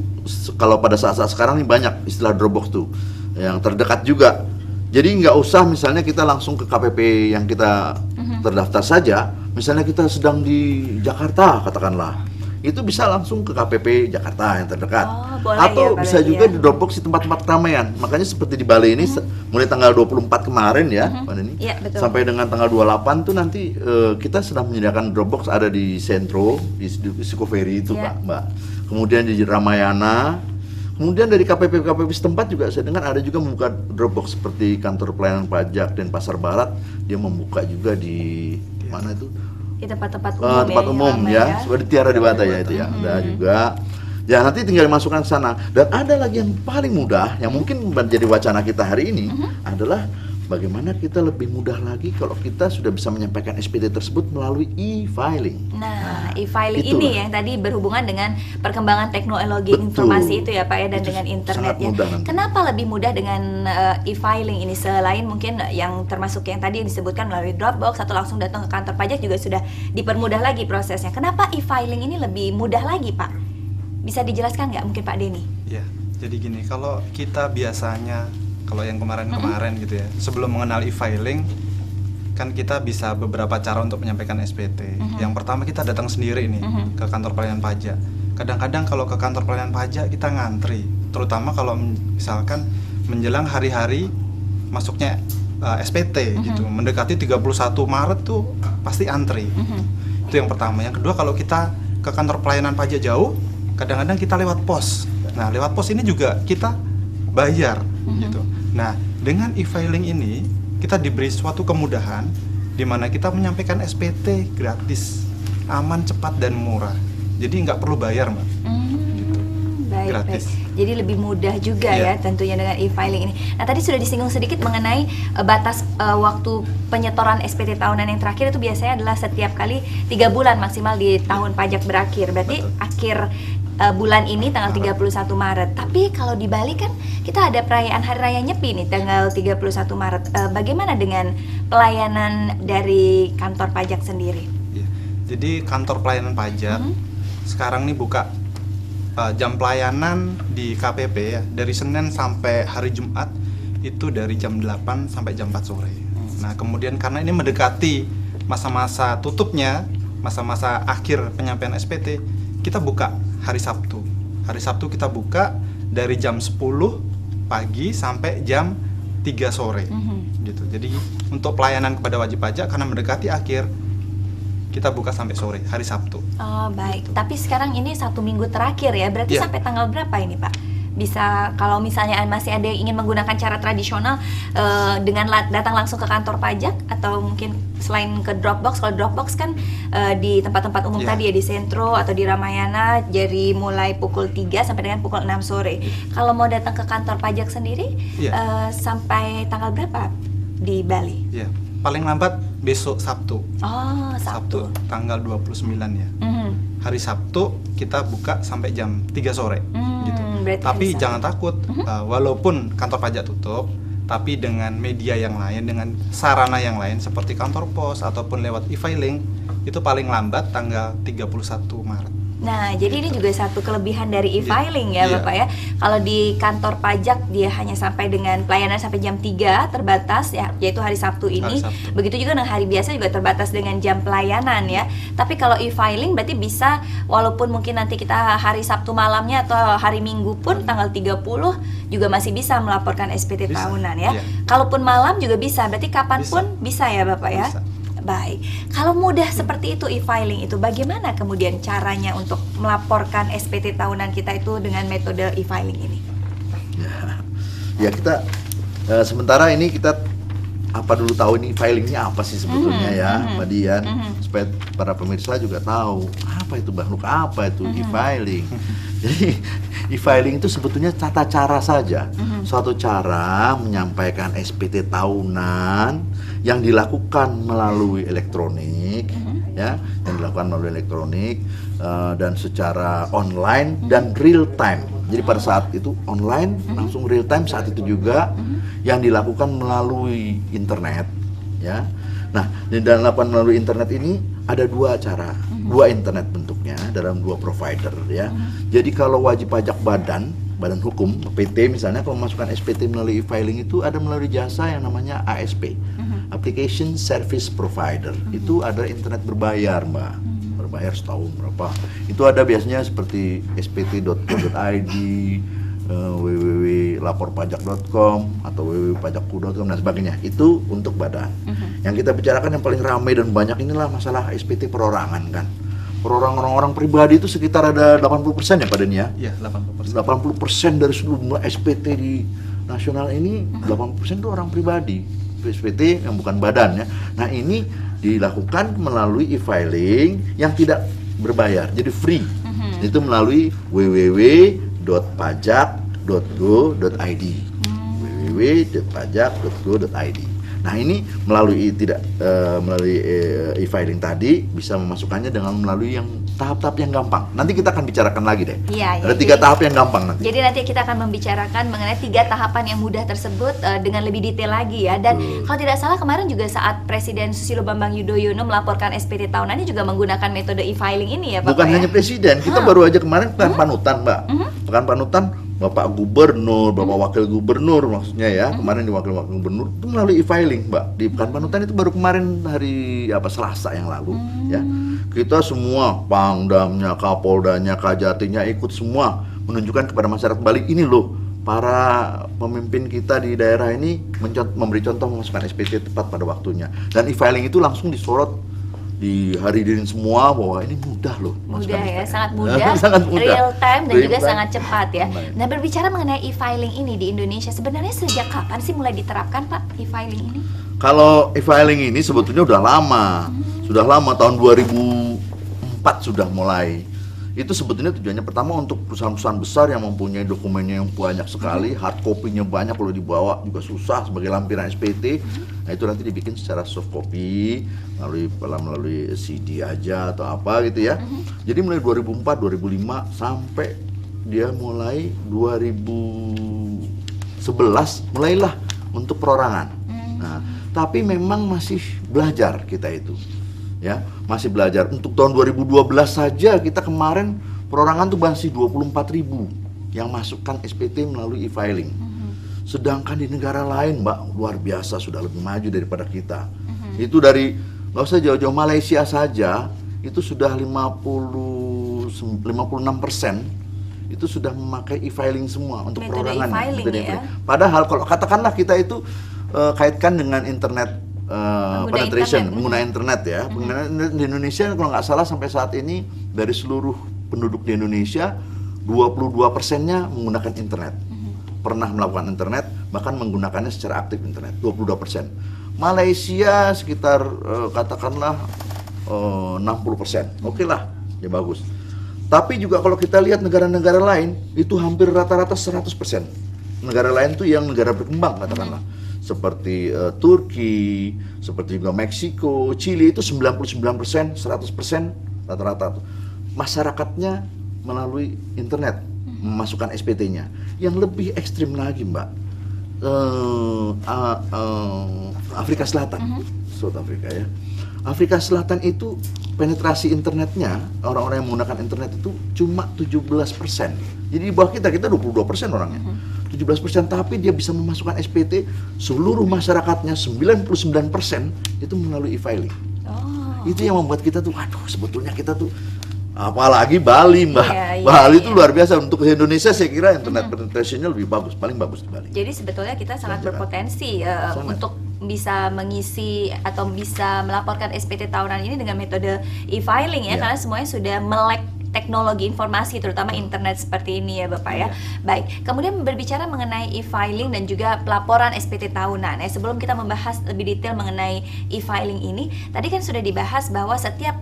kalau pada saat-saat sekarang ini banyak istilah Dropbox tuh, yang terdekat juga. Jadi nggak usah misalnya kita langsung ke KPP yang kita terdaftar saja. Misalnya kita sedang di Jakarta katakanlah, itu bisa langsung ke KPP Jakarta yang terdekat. Oh, boleh Atau ya, bisa berarti juga ya. di Dropbox di tempat-tempat keramaian. Makanya seperti di Bali ini mulai tanggal 24 kemarin ya, Pak Denny, Iya, betul. sampai dengan tanggal 28 tuh nanti kita sedang menyediakan Dropbox ada di Sentro, di Sukoveri itu Iya. Mbak. Kemudian di Ramayana. Kemudian dari KPP setempat juga saya dengar ada juga membuka Dropbox seperti kantor pelayanan pajak dan Pasar Barat, dia membuka juga di mana itu? Di tempat-tempat umum Tempat yang umum ramai ya, seperti Tiara di Bata ya itu ya. Ada juga. Ya nanti tinggal dimasukkan ke sana. Dan ada lagi yang paling mudah yang mungkin menjadi wacana kita hari ini adalah bagaimana kita lebih mudah lagi kalau kita sudah bisa menyampaikan SPT tersebut melalui e-filing. Nah, e-filing itulah. ini yang tadi berhubungan dengan perkembangan teknologi Betul. informasi itu ya Pak ya, dan Itu dengan internet sangat ya. mudah nanti. Kenapa lebih mudah dengan e-filing ini selain mungkin yang termasuk yang tadi disebutkan melalui Dropbox atau langsung datang ke kantor pajak juga sudah dipermudah lagi prosesnya. Kenapa e-filing ini lebih mudah lagi Pak? Bisa dijelaskan nggak mungkin Pak Denny? Ya, jadi gini, kalau kita biasanya kalau yang kemarin-kemarin gitu ya, sebelum mengenal e-filing kan kita bisa beberapa cara untuk menyampaikan SPT. Yang pertama kita datang sendiri nih ke kantor pelayanan pajak. Kadang-kadang kalau ke kantor pelayanan pajak kita ngantri, terutama kalau misalkan menjelang hari-hari masuknya SPT gitu, mendekati 31 Maret tuh pasti antri. Itu yang pertama. Yang kedua, kalau kita ke kantor pelayanan pajak jauh, kadang-kadang kita lewat pos. Nah, lewat pos ini juga kita bayar gitu. Nah, dengan e-filing ini kita diberi suatu kemudahan di mana kita menyampaikan SPT gratis, aman, cepat dan murah. Jadi nggak perlu bayar, Mbak. Gitu. Baik, Gratis. baik. Jadi lebih mudah juga ya Iya. tentunya dengan e-filing ini. Nah, tadi sudah disinggung sedikit mengenai batas waktu penyetoran SPT tahunan yang terakhir itu biasanya adalah setiap kali 3 bulan maksimal di tahun pajak berakhir. Berarti Betul. akhir bulan ini tanggal 31 Maret. Tapi kalau di Bali kan kita ada perayaan Hari Raya Nyepi nih tanggal 31 Maret. Bagaimana dengan pelayanan dari kantor pajak sendiri? Iya. Jadi kantor pelayanan pajak sekarang nih buka jam pelayanan di KPP ya, dari Senin sampai hari Jumat itu dari jam 8 sampai jam 4 sore. Nah, kemudian karena ini mendekati masa-masa tutupnya, masa-masa akhir penyampaian SPT, kita buka hari Sabtu. Hari Sabtu kita buka dari jam 10 pagi sampai jam 3 sore. Gitu. Jadi untuk pelayanan kepada wajib pajak karena mendekati akhir, kita buka sampai sore hari Sabtu. Oh, baik. Tapi sekarang ini 1 minggu terakhir ya. Berarti Iya. sampai tanggal berapa ini, Pak? Bisa kalau misalnya masih ada yang ingin menggunakan cara tradisional dengan datang langsung ke kantor pajak atau mungkin selain ke Dropbox. Kalau Dropbox kan di tempat-tempat umum Iya. tadi ya, di Sentro atau di Ramayana, jadi mulai pukul 3 sampai dengan pukul 6 sore. Kalau mau datang ke kantor pajak sendiri Iya. sampai tanggal berapa di Bali? Ya, paling lambat besok Sabtu. Oh, Sabtu. Tanggal 29 ya. Mhm. Hari Sabtu kita buka sampai jam 3 sore gitu. Berarti Tapi hari Sabtu. jangan takut, walaupun kantor pajak tutup, tapi dengan media yang lain, dengan sarana yang lain seperti kantor pos ataupun lewat e-filing, itu paling lambat tanggal 31 Maret. Nah, jadi ini juga satu kelebihan dari e-filing ya, Iya. Bapak ya. Kalau di kantor pajak dia hanya sampai dengan pelayanan sampai jam 3 terbatas ya, yaitu hari Sabtu ini. Hari Sabtu. Begitu juga dengan hari biasa juga terbatas dengan jam pelayanan ya. Tapi kalau e-filing berarti bisa walaupun mungkin nanti kita hari Sabtu malamnya atau hari Minggu pun tanggal 30 juga masih bisa melaporkan SPT Bisa, tahunan ya. iya. Kalaupun malam juga bisa, berarti kapanpun bisa ya Bapak ya. Bisa. Baik, kalau mudah seperti itu e-filing itu, bagaimana kemudian caranya untuk melaporkan SPT tahunan kita itu dengan metode e-filing ini? Ya kita sementara ini kita apa dulu tahu ini filingnya apa sih sebetulnya ya, Mbak Dian, supaya para pemirsa juga tahu apa itu Bang Luk, apa itu e-filing. Jadi e-filing itu sebetulnya tata cara saja, suatu cara menyampaikan SPT tahunan yang dilakukan melalui elektronik, ya, yang dilakukan melalui elektronik dan secara online dan real time. Jadi pada saat itu online, langsung real time saat itu juga yang dilakukan melalui internet, ya. Nah, di dalam melalui internet ini ada dua cara, dua internet bentuknya dalam dua provider, ya. Jadi kalau wajib pajak badan hukum PT misalnya kalau memasukkan SPT melalui e-filing itu ada melalui jasa yang namanya ASP, Application Service Provider. Itu ada internet berbayar, Mbak. bayar setahun berapa. Itu ada biasanya seperti spt.co.id, www.laporpajak.com atau www.pajakku.com dan sebagainya. Itu untuk badan. Yang kita bicarakan yang paling ramai dan banyak inilah masalah SPT perorangan kan. Perorangan orang-orang pribadi itu sekitar ada 80% ya Pak Denny ya? Iya, 80%. 80% dari seluruh SPT di nasional ini 80% itu orang pribadi. SPT yang bukan badan ya. Nah, ini dilakukan melalui e-filing yang tidak berbayar, jadi free. Itu melalui www.pajak.go.id. www.pajak.go.id. Nah, ini melalui e-filing tadi bisa memasukkannya dengan melalui yang tahap-tahap yang gampang. Nanti kita akan bicarakan lagi deh. Iya, ada 3 tahap yang gampang nanti. Jadi nanti kita akan membicarakan mengenai 3 tahapan yang mudah tersebut dengan lebih detail lagi ya. Dan kalau tidak salah kemarin juga saat Presiden Susilo Bambang Yudhoyono melaporkan SPT tahunannya juga menggunakan metode e-filing ini ya Bapak. Bukan ya? hanya Presiden, kita baru aja kemarin pekan panutan Mbak. Pekan panutan Bapak Gubernur, Bapak Wakil Gubernur maksudnya ya, kemarin di Wakil Gubernur itu melalui e-filing Mbak. Di pekan panutan itu baru kemarin hari Selasa yang lalu ya. Kita semua, Pangdamnya, Kapoldanya, Kajatinya ikut semua menunjukkan kepada masyarakat Bali ini loh, para pemimpin kita di daerah ini memberi contoh memasukkan SPT tepat pada waktunya. Dan e-filing itu langsung disorot, dihadirin semua bahwa ini mudah loh. Mudah ya, sangat mudah, sangat mudah, real time dan real juga time. sangat cepat ya. Baik. Nah, berbicara mengenai e-filing ini di Indonesia, sebenarnya sejak kapan sih mulai diterapkan Pak e-filing ini? Kalau e-filing ini sebetulnya udah lama. Sudah lama, tahun 2004 sudah mulai. Itu sebetulnya tujuannya pertama untuk perusahaan-perusahaan besar yang mempunyai dokumennya yang banyak sekali, hard copy-nya banyak, kalau dibawa juga susah sebagai lampiran SPT. Nah, itu nanti dibikin secara soft copy melalui CD aja atau apa gitu ya. Jadi mulai 2004, 2005 sampai dia mulai 2011 mulailah untuk perorangan. Nah, tapi memang masih belajar kita itu. Ya, masih belajar. Untuk tahun 2012 saja kita kemarin perorangan tuh masih 24.000 yang masukkan SPT melalui e-filing. Sedangkan di negara lain Mbak luar biasa sudah lebih maju daripada kita. Itu dari nggak usah jauh-jauh, Malaysia saja itu sudah 56% itu sudah memakai e-filing semua untuk Metode perorangan. e-filing ya. Padahal kalau katakanlah kita itu kaitkan dengan internet penetration, pengguna internet ya. Pengguna internet di Indonesia kalau nggak salah sampai saat ini dari seluruh penduduk di Indonesia 22%-nya menggunakan internet. Pernah melakukan internet, bahkan menggunakannya secara aktif internet, 22%. Malaysia sekitar katakanlah 60%. Oke lah, ya bagus. Tapi juga kalau kita lihat negara-negara lain itu hampir rata-rata 100%. Negara lain tuh yang negara berkembang katakanlah. Seperti Turki, seperti juga Meksiko, Chili itu 99%, 100% rata-rata masyarakatnya melalui internet memasukkan SPT-nya. Yang lebih ekstrim lagi Mbak, Afrika Selatan, South Africa ya. Afrika Selatan itu penetrasi internetnya, orang-orang yang menggunakan internet itu cuma 17%. Jadi di bawah kita 22% orangnya. 17%, tapi dia bisa memasukkan SPT seluruh masyarakatnya 99% itu melalui e-filing. Itu yang membuat kita tuh, aduh sebetulnya kita tuh, apalagi Bali Mbak. Bali itu luar biasa. Untuk Indonesia saya kira internet penetrationnya lebih bagus, paling bagus di Bali. Jadi sebetulnya kita sangat berpotensi untuk bisa mengisi atau bisa melaporkan SPT tahunan ini dengan metode e-filing ya, karena semuanya sudah melek teknologi informasi terutama internet seperti ini ya Bapak ya. Baik, kemudian berbicara mengenai e-filing dan juga pelaporan SPT tahunan ya, sebelum kita membahas lebih detail mengenai e-filing ini, tadi kan sudah dibahas bahwa setiap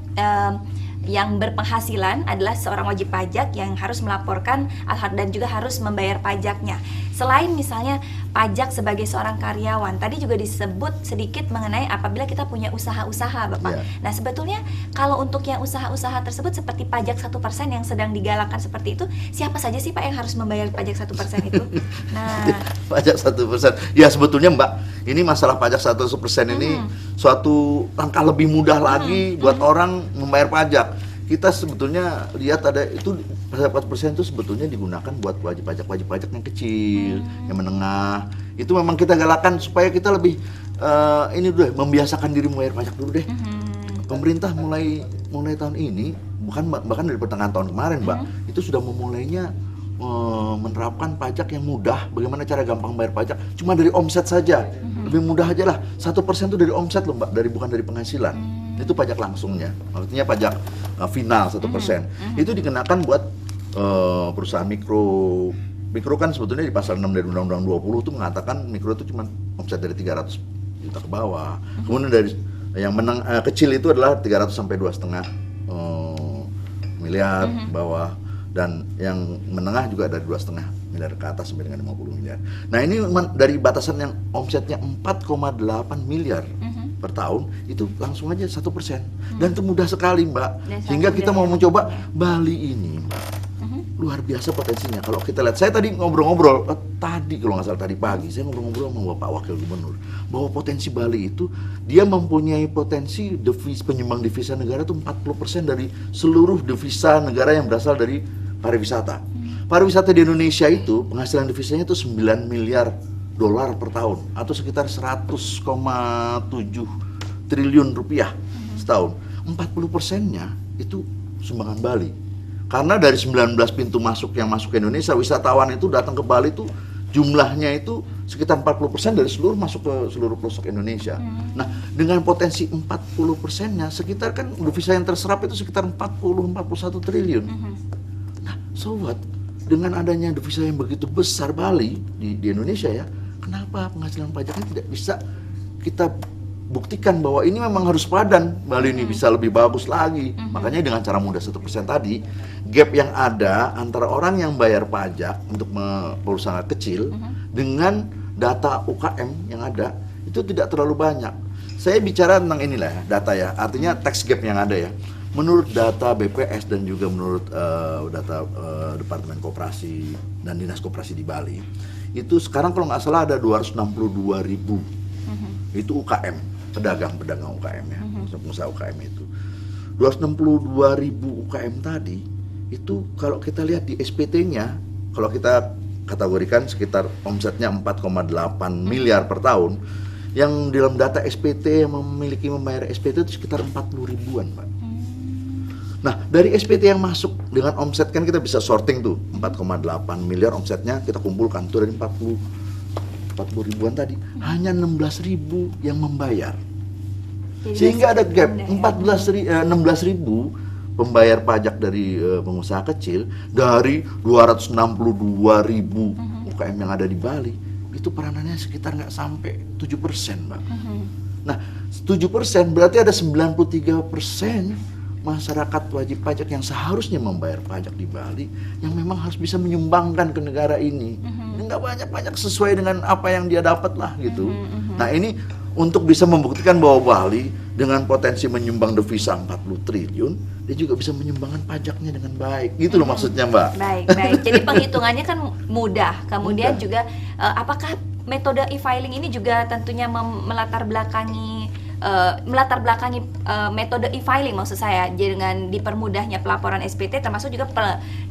yang berpenghasilan adalah seorang wajib pajak yang harus melaporkan dan juga harus membayar pajaknya. Selain misalnya pajak sebagai seorang karyawan, tadi juga disebut sedikit mengenai apabila kita punya usaha-usaha Bapak. Nah sebetulnya kalau untuk yang usaha-usaha tersebut seperti pajak 1% yang sedang digalakan seperti itu, siapa saja sih Pak yang harus membayar pajak 1% itu? Nah, pajak 1%. Ya sebetulnya Mbak, ini masalah pajak 1% ini suatu langkah lebih mudah lagi buat orang membayar pajak. Kita sebetulnya lihat ada itu 4% itu sebetulnya digunakan buat wajib pajak yang kecil, yang menengah. Itu memang kita galakan supaya kita lebih ini dulu deh, membiasakan diri membayar pajak dulu deh. Pemerintah mulai tahun ini, bahkan dari pertengahan tahun kemarin, Mbak, itu sudah memulainya menerapkan pajak yang mudah. Bagaimana cara gampang bayar pajak? Cuma dari omset saja, lebih mudah aja lah. 1% itu dari omset loh, Mbak, bukan dari penghasilan. Itu pajak langsungnya, artinya pajak final 1%. Itu dikenakan buat perusahaan mikro. Mikro kan sebetulnya di pasal 6 dari Undang-Undang 20 itu mengatakan mikro itu cuma omset dari 300 juta ke bawah. Kemudian dari yang kecil itu adalah 300 sampai 2,5 miliar bawah, dan yang menengah juga dari 2,5 miliar ke atas sampai dengan 50 miliar. Nah, ini dari batasan yang omsetnya 4,8 miliar per tahun, itu langsung aja 1%. Dan itu mudah sekali, Mbak. Sehingga kita mau mencoba Bali ini, Mbak. Luar biasa potensinya. Kalau kita lihat, saya tadi ngobrol-ngobrol, tadi kalau nggak salah tadi pagi, saya ngobrol-ngobrol sama Bapak Wakil Gubernur, bahwa potensi Bali itu, dia mempunyai potensi penyumbang devisa negara itu 40% dari seluruh devisa negara yang berasal dari pariwisata. Pariwisata di Indonesia itu, penghasilan devisanya itu 9 miliar dolar per tahun, atau sekitar 100,7 triliun rupiah setahun. 40%-nya itu sumbangan Bali. Karena dari 19 pintu masuk yang masuk ke Indonesia, wisatawan itu datang ke Bali itu jumlahnya itu sekitar 40% dari seluruh masuk ke seluruh pelosok Indonesia. Nah, dengan potensi 40%-nya, sekitar kan devisa yang terserap itu sekitar 40-41 triliun. Nah, so what? Dengan adanya devisa yang begitu besar Bali di Indonesia ya, kenapa penghasilan pajaknya tidak bisa kita buktikan bahwa ini memang harus padan, Bali ini bisa lebih bagus lagi. Makanya dengan cara mudah 1% tadi, gap yang ada antara orang yang bayar pajak untuk perusahaan kecil dengan data UKM yang ada itu tidak terlalu banyak. Saya bicara tentang inilah data ya, artinya tax gap yang ada ya. Menurut data BPS dan juga menurut data Departemen Koperasi dan Dinas Koperasi di Bali, itu sekarang kalau nggak salah ada 262.000 itu UKM. Pedagang UKM ya, pengusaha UKM itu 262.000 UKM tadi itu kalau kita lihat di SPT-nya, kalau kita kategorikan sekitar omsetnya 4,8 miliar per tahun, yang dalam data SPT yang membayar SPT itu sekitar 40 ribuan, Pak. Nah, dari SPT yang masuk dengan omset kan kita bisa sorting tuh 4,8 miliar omsetnya kita kumpulkan tuh dari 40 ribuan tadi, hanya 16.000 yang membayar. Jadi sehingga ada gap 16.000 pembayar pajak dari pengusaha kecil dari 262.000 UKM yang ada di Bali. Itu peranannya sekitar nggak sampai 7%, Mbak. Nah, 7% berarti ada 93% masyarakat wajib pajak yang seharusnya membayar pajak di Bali yang memang harus bisa menyumbangkan ke negara ini. Nggak banyak sesuai dengan apa yang dia dapat lah gitu. Nah, ini untuk bisa membuktikan bahwa Bali dengan potensi menyumbang devisa 40 triliun, dia juga bisa menyumbangkan pajaknya dengan baik. Gitu loh maksudnya, Mbak. Baik. Jadi penghitungannya kan mudah. Kemudian juga apakah metode e-filing ini juga tentunya melatar belakangi metode e-filing, maksud saya, dengan dipermudahnya pelaporan SPT, termasuk juga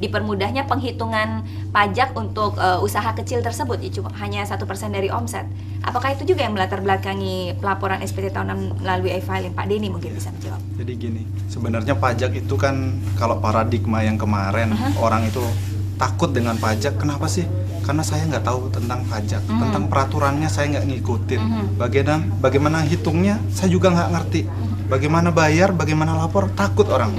dipermudahnya penghitungan pajak untuk usaha kecil tersebut, ya, cuma hanya 1% dari omset. Apakah itu juga yang melatar belakangi pelaporan SPT tahunan melalui e-filing? Pak Denny mungkin bisa menjawab. Jadi gini, sebenarnya pajak itu kan kalau paradigma yang kemarin orang itu takut dengan pajak. Kenapa sih? Karena saya nggak tahu tentang pajak, tentang peraturannya saya nggak ngikutin. Bagaimana hitungnya saya juga nggak ngerti. Bagaimana bayar, bagaimana lapor, takut orang.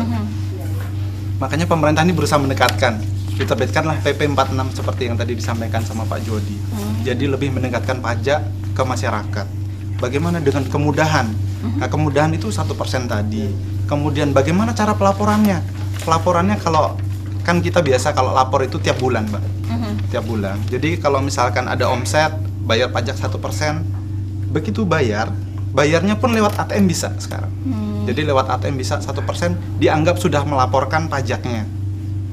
Makanya pemerintah ini berusaha mendekatkan. Diterbitkanlah PP 46 seperti yang tadi disampaikan sama Pak Jody. Jadi lebih mendekatkan pajak ke masyarakat. Bagaimana dengan kemudahan? Nah, kemudahan itu 1% tadi. Kemudian bagaimana cara pelaporannya? Pelaporannya kalau kan kita biasa kalau lapor itu tiap bulan, Mbak. Tiap bulan. Jadi kalau misalkan ada omset, bayar pajak 1%, begitu bayarnya pun lewat ATM bisa sekarang. Jadi lewat ATM bisa 1%, dianggap sudah melaporkan pajaknya.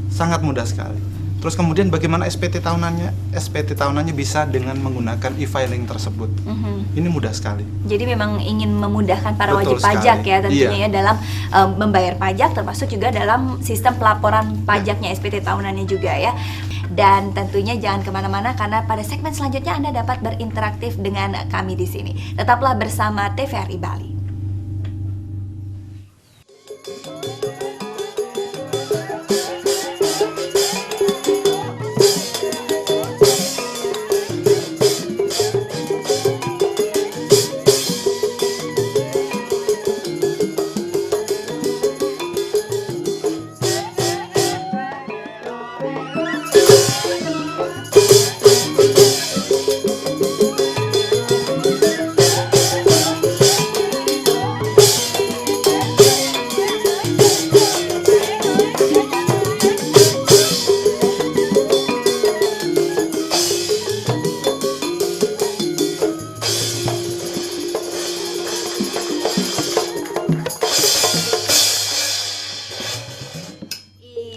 Sangat mudah sekali. Terus kemudian bagaimana SPT tahunannya? SPT tahunannya bisa dengan menggunakan e-filing tersebut. Ini mudah sekali. Jadi memang ingin memudahkan para Betul wajib pajak sekali. ya tentunya ya dalam membayar pajak, termasuk juga dalam sistem pelaporan pajaknya SPT tahunannya juga ya. Dan tentunya jangan kemana-mana karena pada segmen selanjutnya Anda dapat berinteraktif dengan kami di sini. Tetaplah bersama TVRI Bali.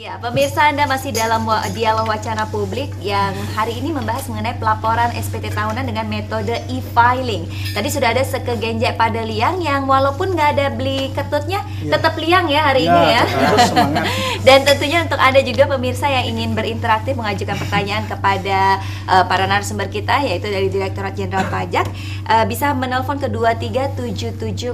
Ya, pemirsa, Anda masih dalam dialog wacana publik yang hari ini membahas mengenai pelaporan SPT tahunan dengan metode e-filing. Tadi sudah ada Seke Genjek Padeliang yang walaupun nggak ada beli ketutnya, tetap liang ya hari ini ya. Harus semangat. Dan tentunya untuk Anda juga pemirsa yang ingin berinteraktif mengajukan pertanyaan kepada para narasumber kita, yaitu dari Direktorat Jenderal Pajak, bisa menelpon ke 237706.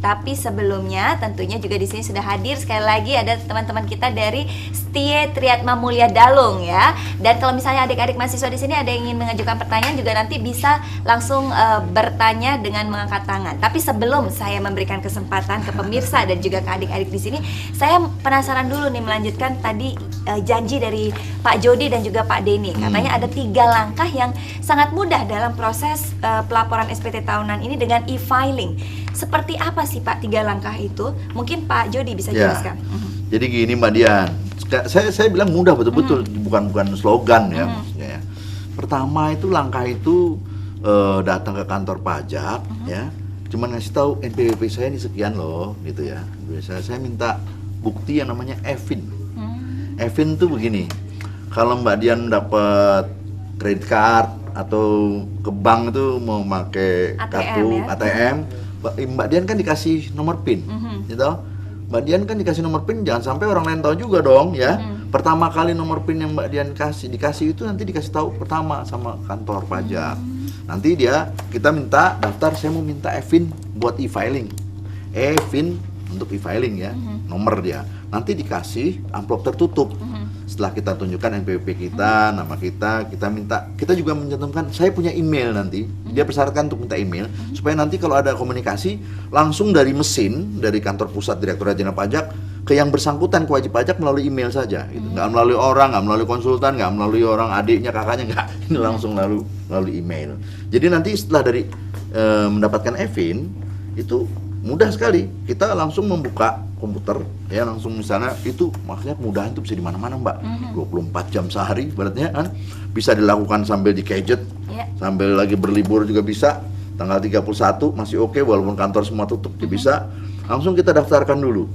Tapi sebelumnya tentunya juga di sini sudah hadir sekali lagi ada teman-teman kita dari Setie Triatma Mulia Dalung ya. Dan kalau misalnya adik-adik mahasiswa di sini ada yang ingin mengajukan pertanyaan juga nanti bisa langsung bertanya dengan mengangkat tangan. Tapi sebelum saya memberikan kesempatan ke pemirsa dan juga ke adik-adik di sini, saya penasaran dulu nih melanjutkan tadi janji dari Pak Jody dan juga Pak Denny. Katanya ada 3 langkah yang sangat mudah dalam proses pelaporan SPT tahunan ini dengan e-filing. Seperti apa sih Pak 3 langkah itu? Mungkin Pak Jody bisa jelaskan. Jadi gini Mbak Dian, saya bilang mudah betul-betul, bukan slogan ya maksudnya ya. Pertama itu langkah itu datang ke kantor pajak ya, cuman ngasih tahu NPWP saya ini sekian loh gitu ya. Biasanya saya minta bukti yang namanya EVIN. EVIN tuh begini, kalau Mbak Dian dapat credit card atau ke bank itu mau pakai kartu ATM, Mbak Dian kan dikasih nomor PIN, gitu. Mbak Dian kan dikasih nomor PIN, jangan sampai orang lain tahu juga dong ya. Pertama kali nomor PIN yang Mbak Dian dikasih itu nanti dikasih tahu pertama sama kantor pajak. Nanti kita minta daftar, saya mau minta EVIN buat e-filing. EVIN untuk e-filing ya, nomor dia. Nanti dikasih amplop tertutup. Setelah kita tunjukkan NPWP kita, nama kita minta, kita juga mencantumkan saya punya email nanti. Dia persyaratkan untuk minta email supaya nanti kalau ada komunikasi langsung dari mesin, dari kantor pusat Direktorat Jenderal Pajak ke yang bersangkutan ke wajib pajak melalui email saja gitu. Nggak melalui orang, nggak melalui konsultan, nggak melalui orang adiknya, kakaknya, nggak. Ini langsung melalui email. Jadi nanti setelah dari mendapatkan EVIN itu mudah sekali, kita langsung membuka komputer ya, langsung misalnya itu maksudnya kemudahan itu bisa di mana-mana Mbak. 24 jam sehari beratnya kan, bisa dilakukan sambil di gadget, sambil lagi berlibur juga bisa. Tanggal 31 masih oke, walaupun kantor semua tutup bisa. Langsung kita daftarkan dulu.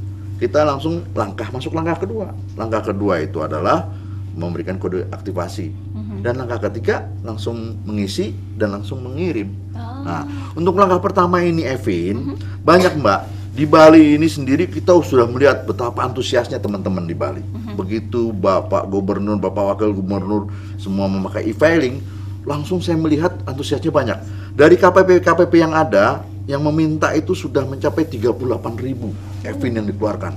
Kita langsung masuk langkah kedua. Langkah kedua itu adalah memberikan kode aktivasi. Dan langkah ketiga langsung mengisi dan langsung mengirim. Nah, untuk langkah pertama ini EVIN, banyak Mbak. Di Bali ini sendiri kita sudah melihat betapa antusiasnya teman-teman di Bali. Begitu Bapak Gubernur, Bapak Wakil Gubernur semua memakai e-filing, langsung saya melihat antusiasnya banyak. Dari KPP yang ada, yang meminta itu sudah mencapai 38.000 EVIN yang dikeluarkan.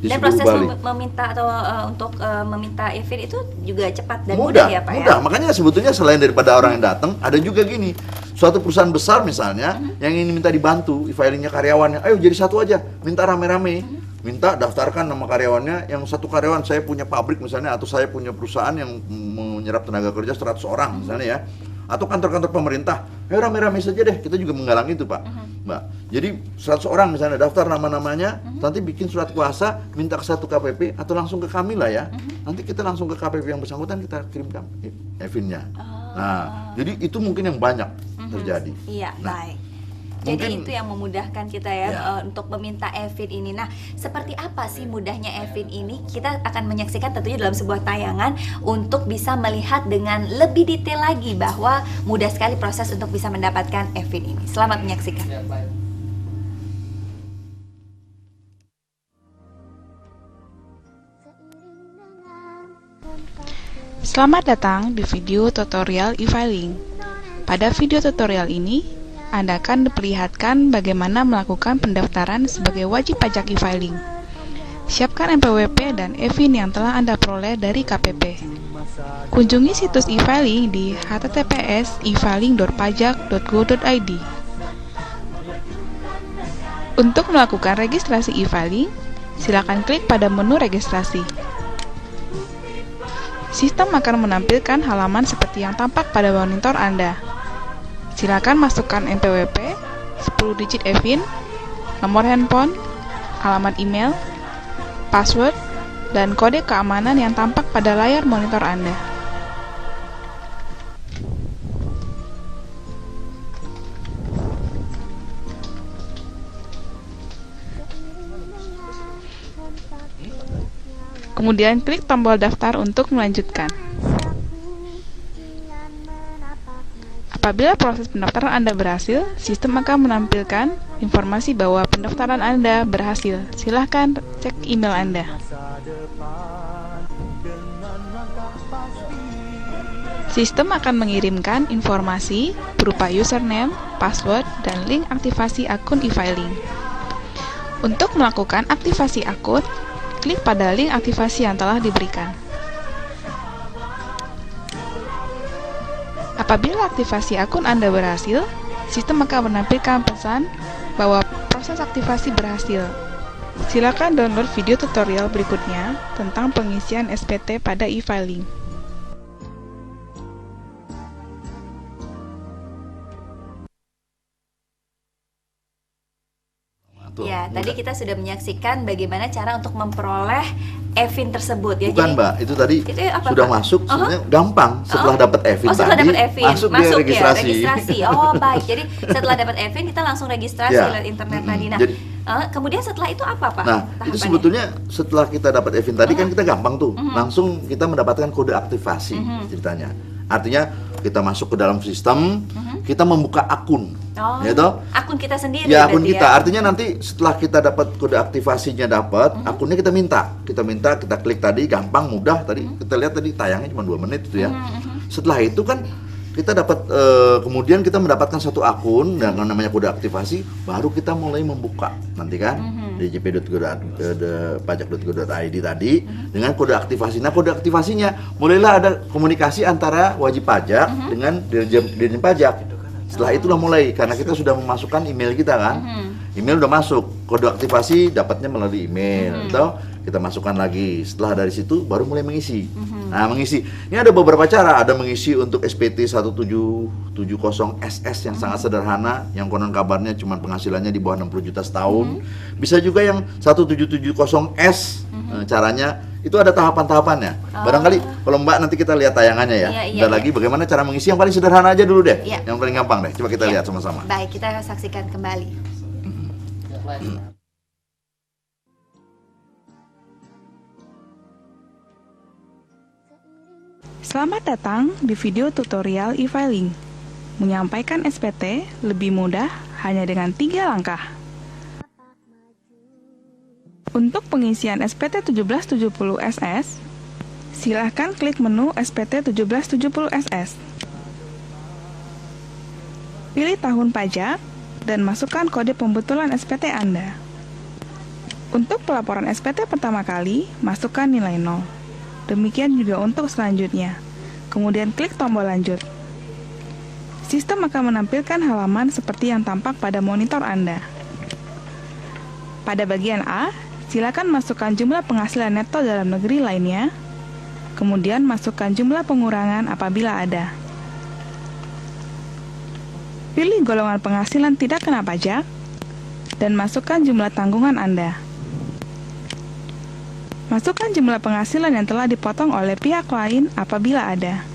Dan proses meminta atau untuk meminta EVIN itu juga cepat dan mudah ya Pak ya? Mudah, makanya sebetulnya selain daripada orang yang datang, ada juga gini, suatu perusahaan besar misalnya yang ingin minta dibantu e-filingnya karyawannya, ayo jadi satu aja, minta rame-rame, minta daftarkan nama karyawannya, yang satu karyawan saya punya pabrik misalnya, atau saya punya perusahaan yang menyerap tenaga kerja 100 orang misalnya ya, atau kantor-kantor pemerintah, ayo rame-rame saja deh, kita juga menggalang itu Pak, Mbak. Jadi 100 orang misalnya daftar nama-namanya, nanti bikin surat kuasa, minta ke satu KPP atau langsung ke kami lah ya. Nanti kita langsung ke KPP yang bersangkutan kita kirimkan EVIN-nya. Nah, jadi itu mungkin yang banyak terjadi. Iya, nah, baik. Jadi itu yang memudahkan kita ya untuk meminta EVIN ini. Nah, seperti apa sih mudahnya EVIN ini? Kita akan menyaksikan tentunya dalam sebuah tayangan untuk bisa melihat dengan lebih detail lagi bahwa mudah sekali proses untuk bisa mendapatkan EVIN ini. Selamat menyaksikan. Selamat datang di video tutorial e-filing. Pada video tutorial ini, Anda akan diperlihatkan bagaimana melakukan pendaftaran sebagai wajib pajak e-filing. Siapkan NPWP dan EVIN yang telah Anda peroleh dari KPP. Kunjungi situs e-filing di https://efiling.pajak.go.id. Untuk melakukan registrasi e-filing, silakan klik pada menu registrasi. Sistem akan menampilkan halaman seperti yang tampak pada monitor Anda. Silakan masukkan NPWP, 10 digit EVIN, nomor handphone, alamat email, password, dan kode keamanan yang tampak pada layar monitor Anda. Kemudian klik tombol daftar untuk melanjutkan. Apabila proses pendaftaran Anda berhasil, sistem akan menampilkan informasi bahwa pendaftaran Anda berhasil. Silahkan cek email Anda. Sistem akan mengirimkan informasi berupa username, password, dan link aktivasi akun e-filing. Untuk melakukan aktivasi akun, klik pada link aktivasi yang telah diberikan. Apabila aktivasi akun Anda berhasil, sistem akan menampilkan pesan bahwa proses aktivasi berhasil. Silakan download video tutorial berikutnya tentang pengisian SPT pada e-filing. Ya, tadi kita sudah menyaksikan bagaimana cara untuk memperoleh e-fin tersebut ya. Bukan Jadi, Mbak, itu tadi itu apa, sudah Pak? masuk, sebenarnya gampang. Setelah dapat e-fin setelah tadi, dapat e-fin, masuk dia ya, registrasi. registrasi. Oh, baik. Jadi setelah dapat e-fin kita langsung registrasi Ya. lewat internet tadi. Nah, Jadi, kemudian setelah itu apa, Pak? nah, itu tahapannya? sebetulnya setelah kita dapat e-fin tadi kan kita gampang tuh. Langsung kita mendapatkan kode aktivasi ceritanya. Artinya kita masuk ke dalam sistem, kita membuka akun. Oh, Ya toh? akun kita sendiri Ya, akun berarti kita. ya? Artinya nanti setelah kita dapat kode aktivasinya dapat, akunnya kita minta. Kita klik tadi, gampang, mudah. Tadi kita lihat tadi tayangnya cuma 2 menit itu ya. Setelah itu kan kita dapat kemudian kita mendapatkan satu akun dengan namanya kode aktivasi, baru kita mulai membuka nanti kan di djp.go.pajak.go.id tadi dengan kode aktivasi. Nah, kode aktivasinya mulailah ada komunikasi antara wajib pajak dengan dirjen pajak. Setelah itulah mulai, karena kita sudah memasukkan email kita kan, email udah masuk, kode aktivasi dapatnya melalui email, atau kita masukkan lagi. Setelah dari situ baru mulai mengisi. Nah, mengisi ini ada beberapa cara. Ada mengisi untuk SPT 1770 SS yang sangat sederhana, yang konon kabarnya cuma penghasilannya di bawah 60 juta setahun. Bisa juga yang 1770S. Caranya itu ada tahapan-tahapannya. Barangkali kalau Mbak nanti kita lihat tayangannya ya. Iya, Lagi bagaimana cara mengisi yang paling sederhana aja dulu deh. Iya. Yang paling gampang deh. Coba kita Iya. lihat sama-sama. Baik, kita saksikan kembali. Selamat datang di video tutorial e-filing. Menyampaikan SPT lebih mudah hanya dengan 3 langkah. Untuk pengisian SPT 1770 SS, silahkan klik menu SPT 1770 SS. Pilih tahun pajak dan masukkan kode pembetulan SPT Anda. Untuk pelaporan SPT pertama kali, masukkan nilai 0. Demikian juga untuk selanjutnya. Kemudian klik tombol lanjut. Sistem akan menampilkan halaman seperti yang tampak pada monitor Anda. Pada bagian A, silakan masukkan jumlah penghasilan neto dalam negeri lainnya. Kemudian masukkan jumlah pengurangan apabila ada. Pilih golongan penghasilan tidak kena pajak dan masukkan jumlah tanggungan Anda. Masukkan jumlah penghasilan yang telah dipotong oleh pihak lain apabila ada.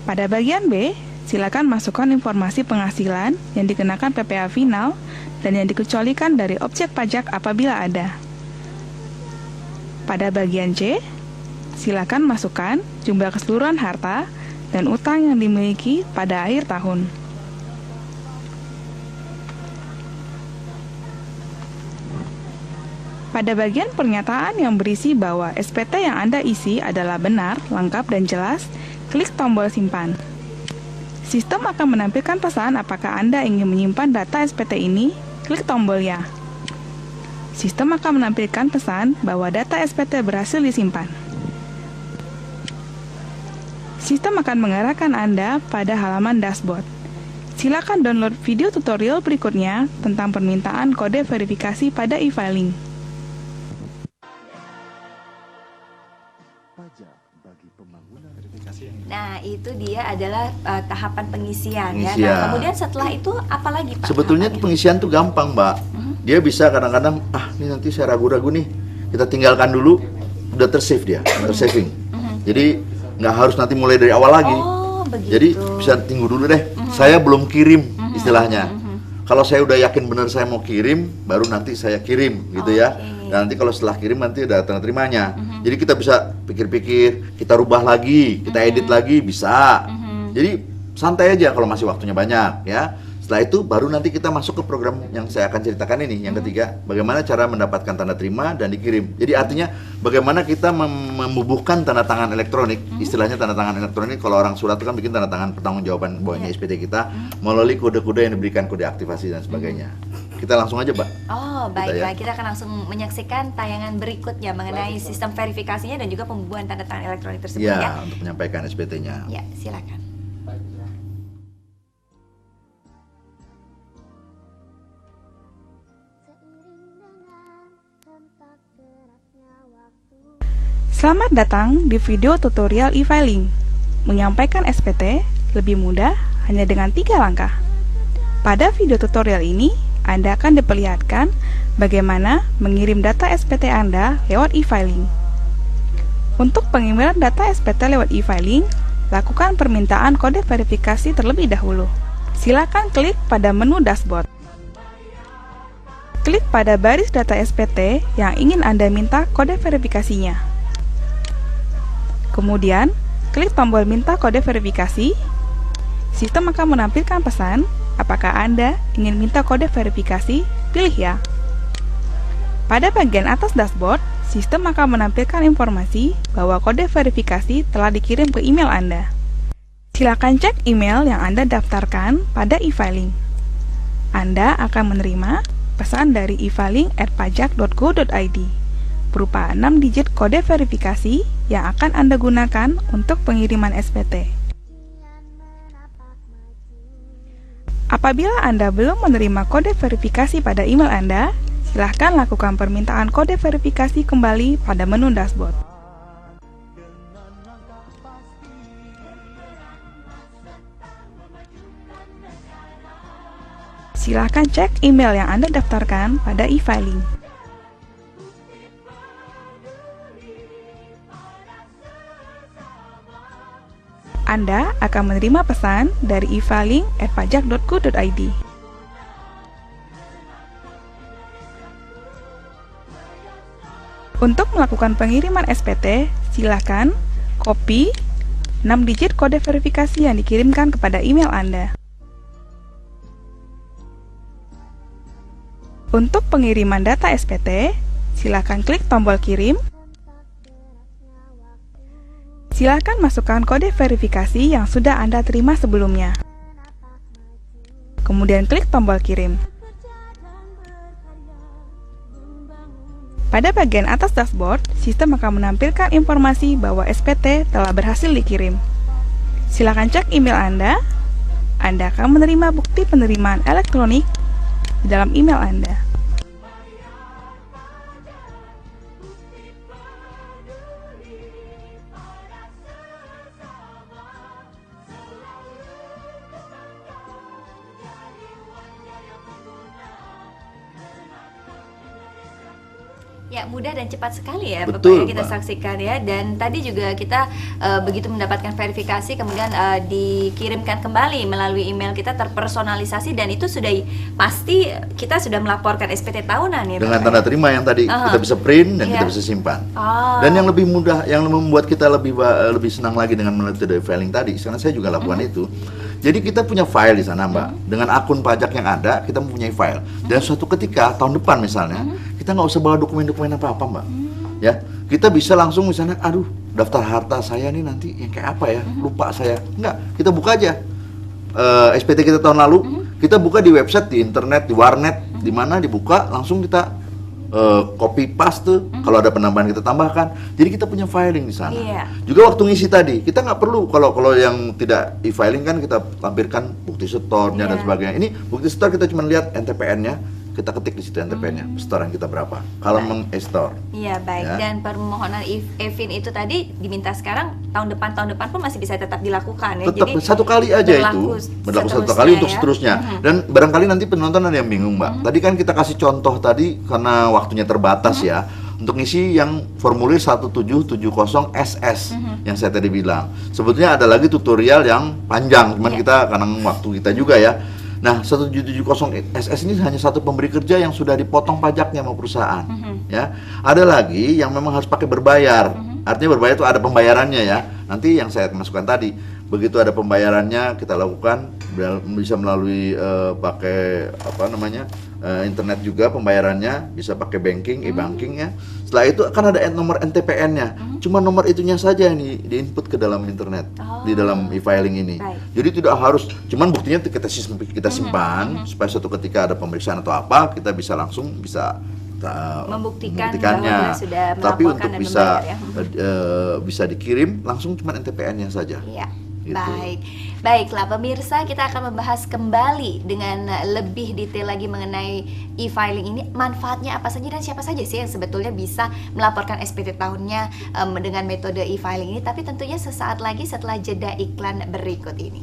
Pada bagian B, silakan masukkan informasi penghasilan yang dikenakan PPh final dan yang dikecualikan dari objek pajak apabila ada. Pada bagian C, silakan masukkan jumlah keseluruhan harta dan utang yang dimiliki pada akhir tahun. Pada bagian pernyataan yang berisi bahwa SPT yang Anda isi adalah benar, lengkap, dan jelas, klik tombol simpan. Sistem akan menampilkan pesan apakah Anda ingin menyimpan data SPT ini, klik tombol ya. Sistem akan menampilkan pesan bahwa data SPT berhasil disimpan. Sistem akan mengarahkan Anda pada halaman dashboard. Silakan download video tutorial berikutnya tentang permintaan kode verifikasi pada e-filing. Nah, itu dia adalah tahapan pengisian ya. Pengisian. Nah, kemudian setelah itu apa lagi, Pak? Sebetulnya tahapannya? pengisian tuh gampang, Mbak. Dia bisa kadang-kadang, ini nanti saya ragu-ragu nih. Kita tinggalkan dulu, udah tersave dia, tersaving. Jadi nggak harus nanti mulai dari awal lagi. Oh, begitu. Jadi bisa tunggu dulu deh. Saya belum kirim istilahnya. Kalau saya udah yakin benar saya mau kirim, baru nanti saya kirim gitu ya. Dan nanti kalau setelah kirim nanti ada tanda terimanya. Jadi kita bisa pikir-pikir, kita rubah lagi, kita edit lagi bisa. Jadi santai aja kalau masih waktunya banyak ya. Setelah itu baru nanti kita masuk ke program yang saya akan ceritakan ini, yang ketiga, bagaimana cara mendapatkan tanda terima dan dikirim. Jadi artinya bagaimana kita membubuhkan tanda tangan elektronik, istilahnya tanda tangan elektronik. Kalau orang surat itu kan bikin tanda tangan pertanggungjawaban bawahnya SPT kita melalui kode-kode yang diberikan, kode aktivasi dan sebagainya. Kita langsung aja, Mbak. Oh, baiklah. ya. Kita akan langsung menyaksikan tayangan berikutnya mengenai sistem verifikasinya dan juga pembubuhan tanda tangan elektronik tersebut ya. Ya, untuk menyampaikan SPT-nya. Ya, silakan. Selamat datang di video tutorial e-filing. Menyampaikan SPT lebih mudah hanya dengan 3 langkah. Pada video tutorial ini, Anda akan diperlihatkan bagaimana mengirim data SPT Anda lewat e-filing. Untuk pengiriman data SPT lewat e-filing, lakukan permintaan kode verifikasi terlebih dahulu. Silakan klik pada menu dashboard. Klik pada baris data SPT yang ingin Anda minta kode verifikasinya. Kemudian, klik tombol minta kode verifikasi. Sistem akan menampilkan pesan, apakah Anda ingin minta kode verifikasi? Pilih ya. Pada bagian atas dashboard, sistem akan menampilkan informasi bahwa kode verifikasi telah dikirim ke email Anda. Silakan cek email yang Anda daftarkan pada e-filing. Anda akan menerima pesan dari e-filing@pajak.go.id berupa 6 digit kode verifikasi yang akan Anda gunakan untuk pengiriman SPT. Apabila Anda belum menerima kode verifikasi pada email Anda, silahkan lakukan permintaan kode verifikasi kembali pada menu dashboard. Silahkan cek email yang Anda daftarkan pada e-filing. Anda akan menerima pesan dari e-filing@pajak.go.id. Untuk melakukan pengiriman SPT, silakan copy 6 digit kode verifikasi yang dikirimkan kepada email Anda. Untuk pengiriman data SPT, silakan klik tombol kirim. Silakan masukkan kode verifikasi yang sudah Anda terima sebelumnya. Kemudian klik tombol kirim. Pada bagian atas dashboard, sistem akan menampilkan informasi bahwa SPT telah berhasil dikirim. Silakan cek email Anda. Anda akan menerima bukti penerimaan elektronik di dalam email Anda. Ya, mudah dan cepat sekali ya Bapak Betul, yang kita Mbak. saksikan ya. Dan tadi juga kita begitu mendapatkan verifikasi kemudian dikirimkan kembali melalui email kita terpersonalisasi dan itu sudah pasti kita sudah melaporkan SPT tahunan ya Dengan Bapak. tanda terima yang tadi kita bisa print dan kita bisa simpan. Oh. Dan yang lebih mudah, yang membuat kita lebih senang lagi dengan metode filing tadi, karena saya juga lakukan itu. Jadi kita punya file di sana, Mbak. Dengan akun pajak yang ada, kita mempunyai file. Dan suatu ketika tahun depan misalnya, kita nggak usah bawa dokumen-dokumen apa-apa, Mbak. Ya, kita bisa langsung misalnya, aduh, daftar harta saya nih nanti yang kayak apa ya? Lupa saya. Enggak, kita buka aja. SPT kita tahun lalu, kita buka di website, di internet, di warnet, di mana dibuka, langsung kita copy paste, kalau ada penambahan kita tambahkan. Jadi kita punya filing di sana. Iya. Juga waktu ngisi tadi, kita nggak perlu kalau yang tidak e-filing kan kita tampilkan bukti setornya dan sebagainya. Ini bukti setor kita cuma lihat NTPN-nya, kita ketik di situ NTPN-nya, setoran kita berapa. Kalau meng-store. Iya, baik. Ya. Dan permohonan e-fin itu tadi diminta sekarang tahun depan pun masih bisa tetap dilakukan ya. Tetap satu kali aja itu berlaku satu kali untuk seterusnya. Dan barangkali nanti penonton ada yang bingung, Mbak. Tadi kan kita kasih contoh tadi karena waktunya terbatas ya untuk ngisi yang formulir 1770 SS yang saya tadi bilang. Sebetulnya ada lagi tutorial yang panjang, cuman kita karena waktu kita juga ya. Nah, 1770 SS ini hanya satu pemberi kerja yang sudah dipotong pajaknya sama perusahaan. Ya, ada lagi yang memang harus pakai berbayar. Artinya berbayar itu ada pembayarannya ya. Nanti yang saya masukkan tadi, begitu ada pembayarannya kita lakukan bisa melalui pakai apa namanya internet juga pembayarannya, bisa pakai banking, e-banking ya. Setelah itu akan ada nomor NTPN-nya. Cuma nomor itunya saja yang diinput ke dalam internet di dalam e-filing ini. Baik. Jadi tidak harus, cuman buktinya kita simpan supaya suatu ketika ada pemeriksaan atau apa kita bisa langsung Membuktikannya bahwa sudah tapi melaporkan untuk dan bisa membayar, bisa dikirim langsung cuma NTPN-nya saja. Iya. Gitu. Baiklah pemirsa, kita akan membahas kembali dengan lebih detail lagi mengenai e-filing ini, manfaatnya apa saja dan siapa saja sih yang sebetulnya bisa melaporkan SPT tahunnya dengan metode e-filing ini, tapi tentunya sesaat lagi setelah jeda iklan berikut ini.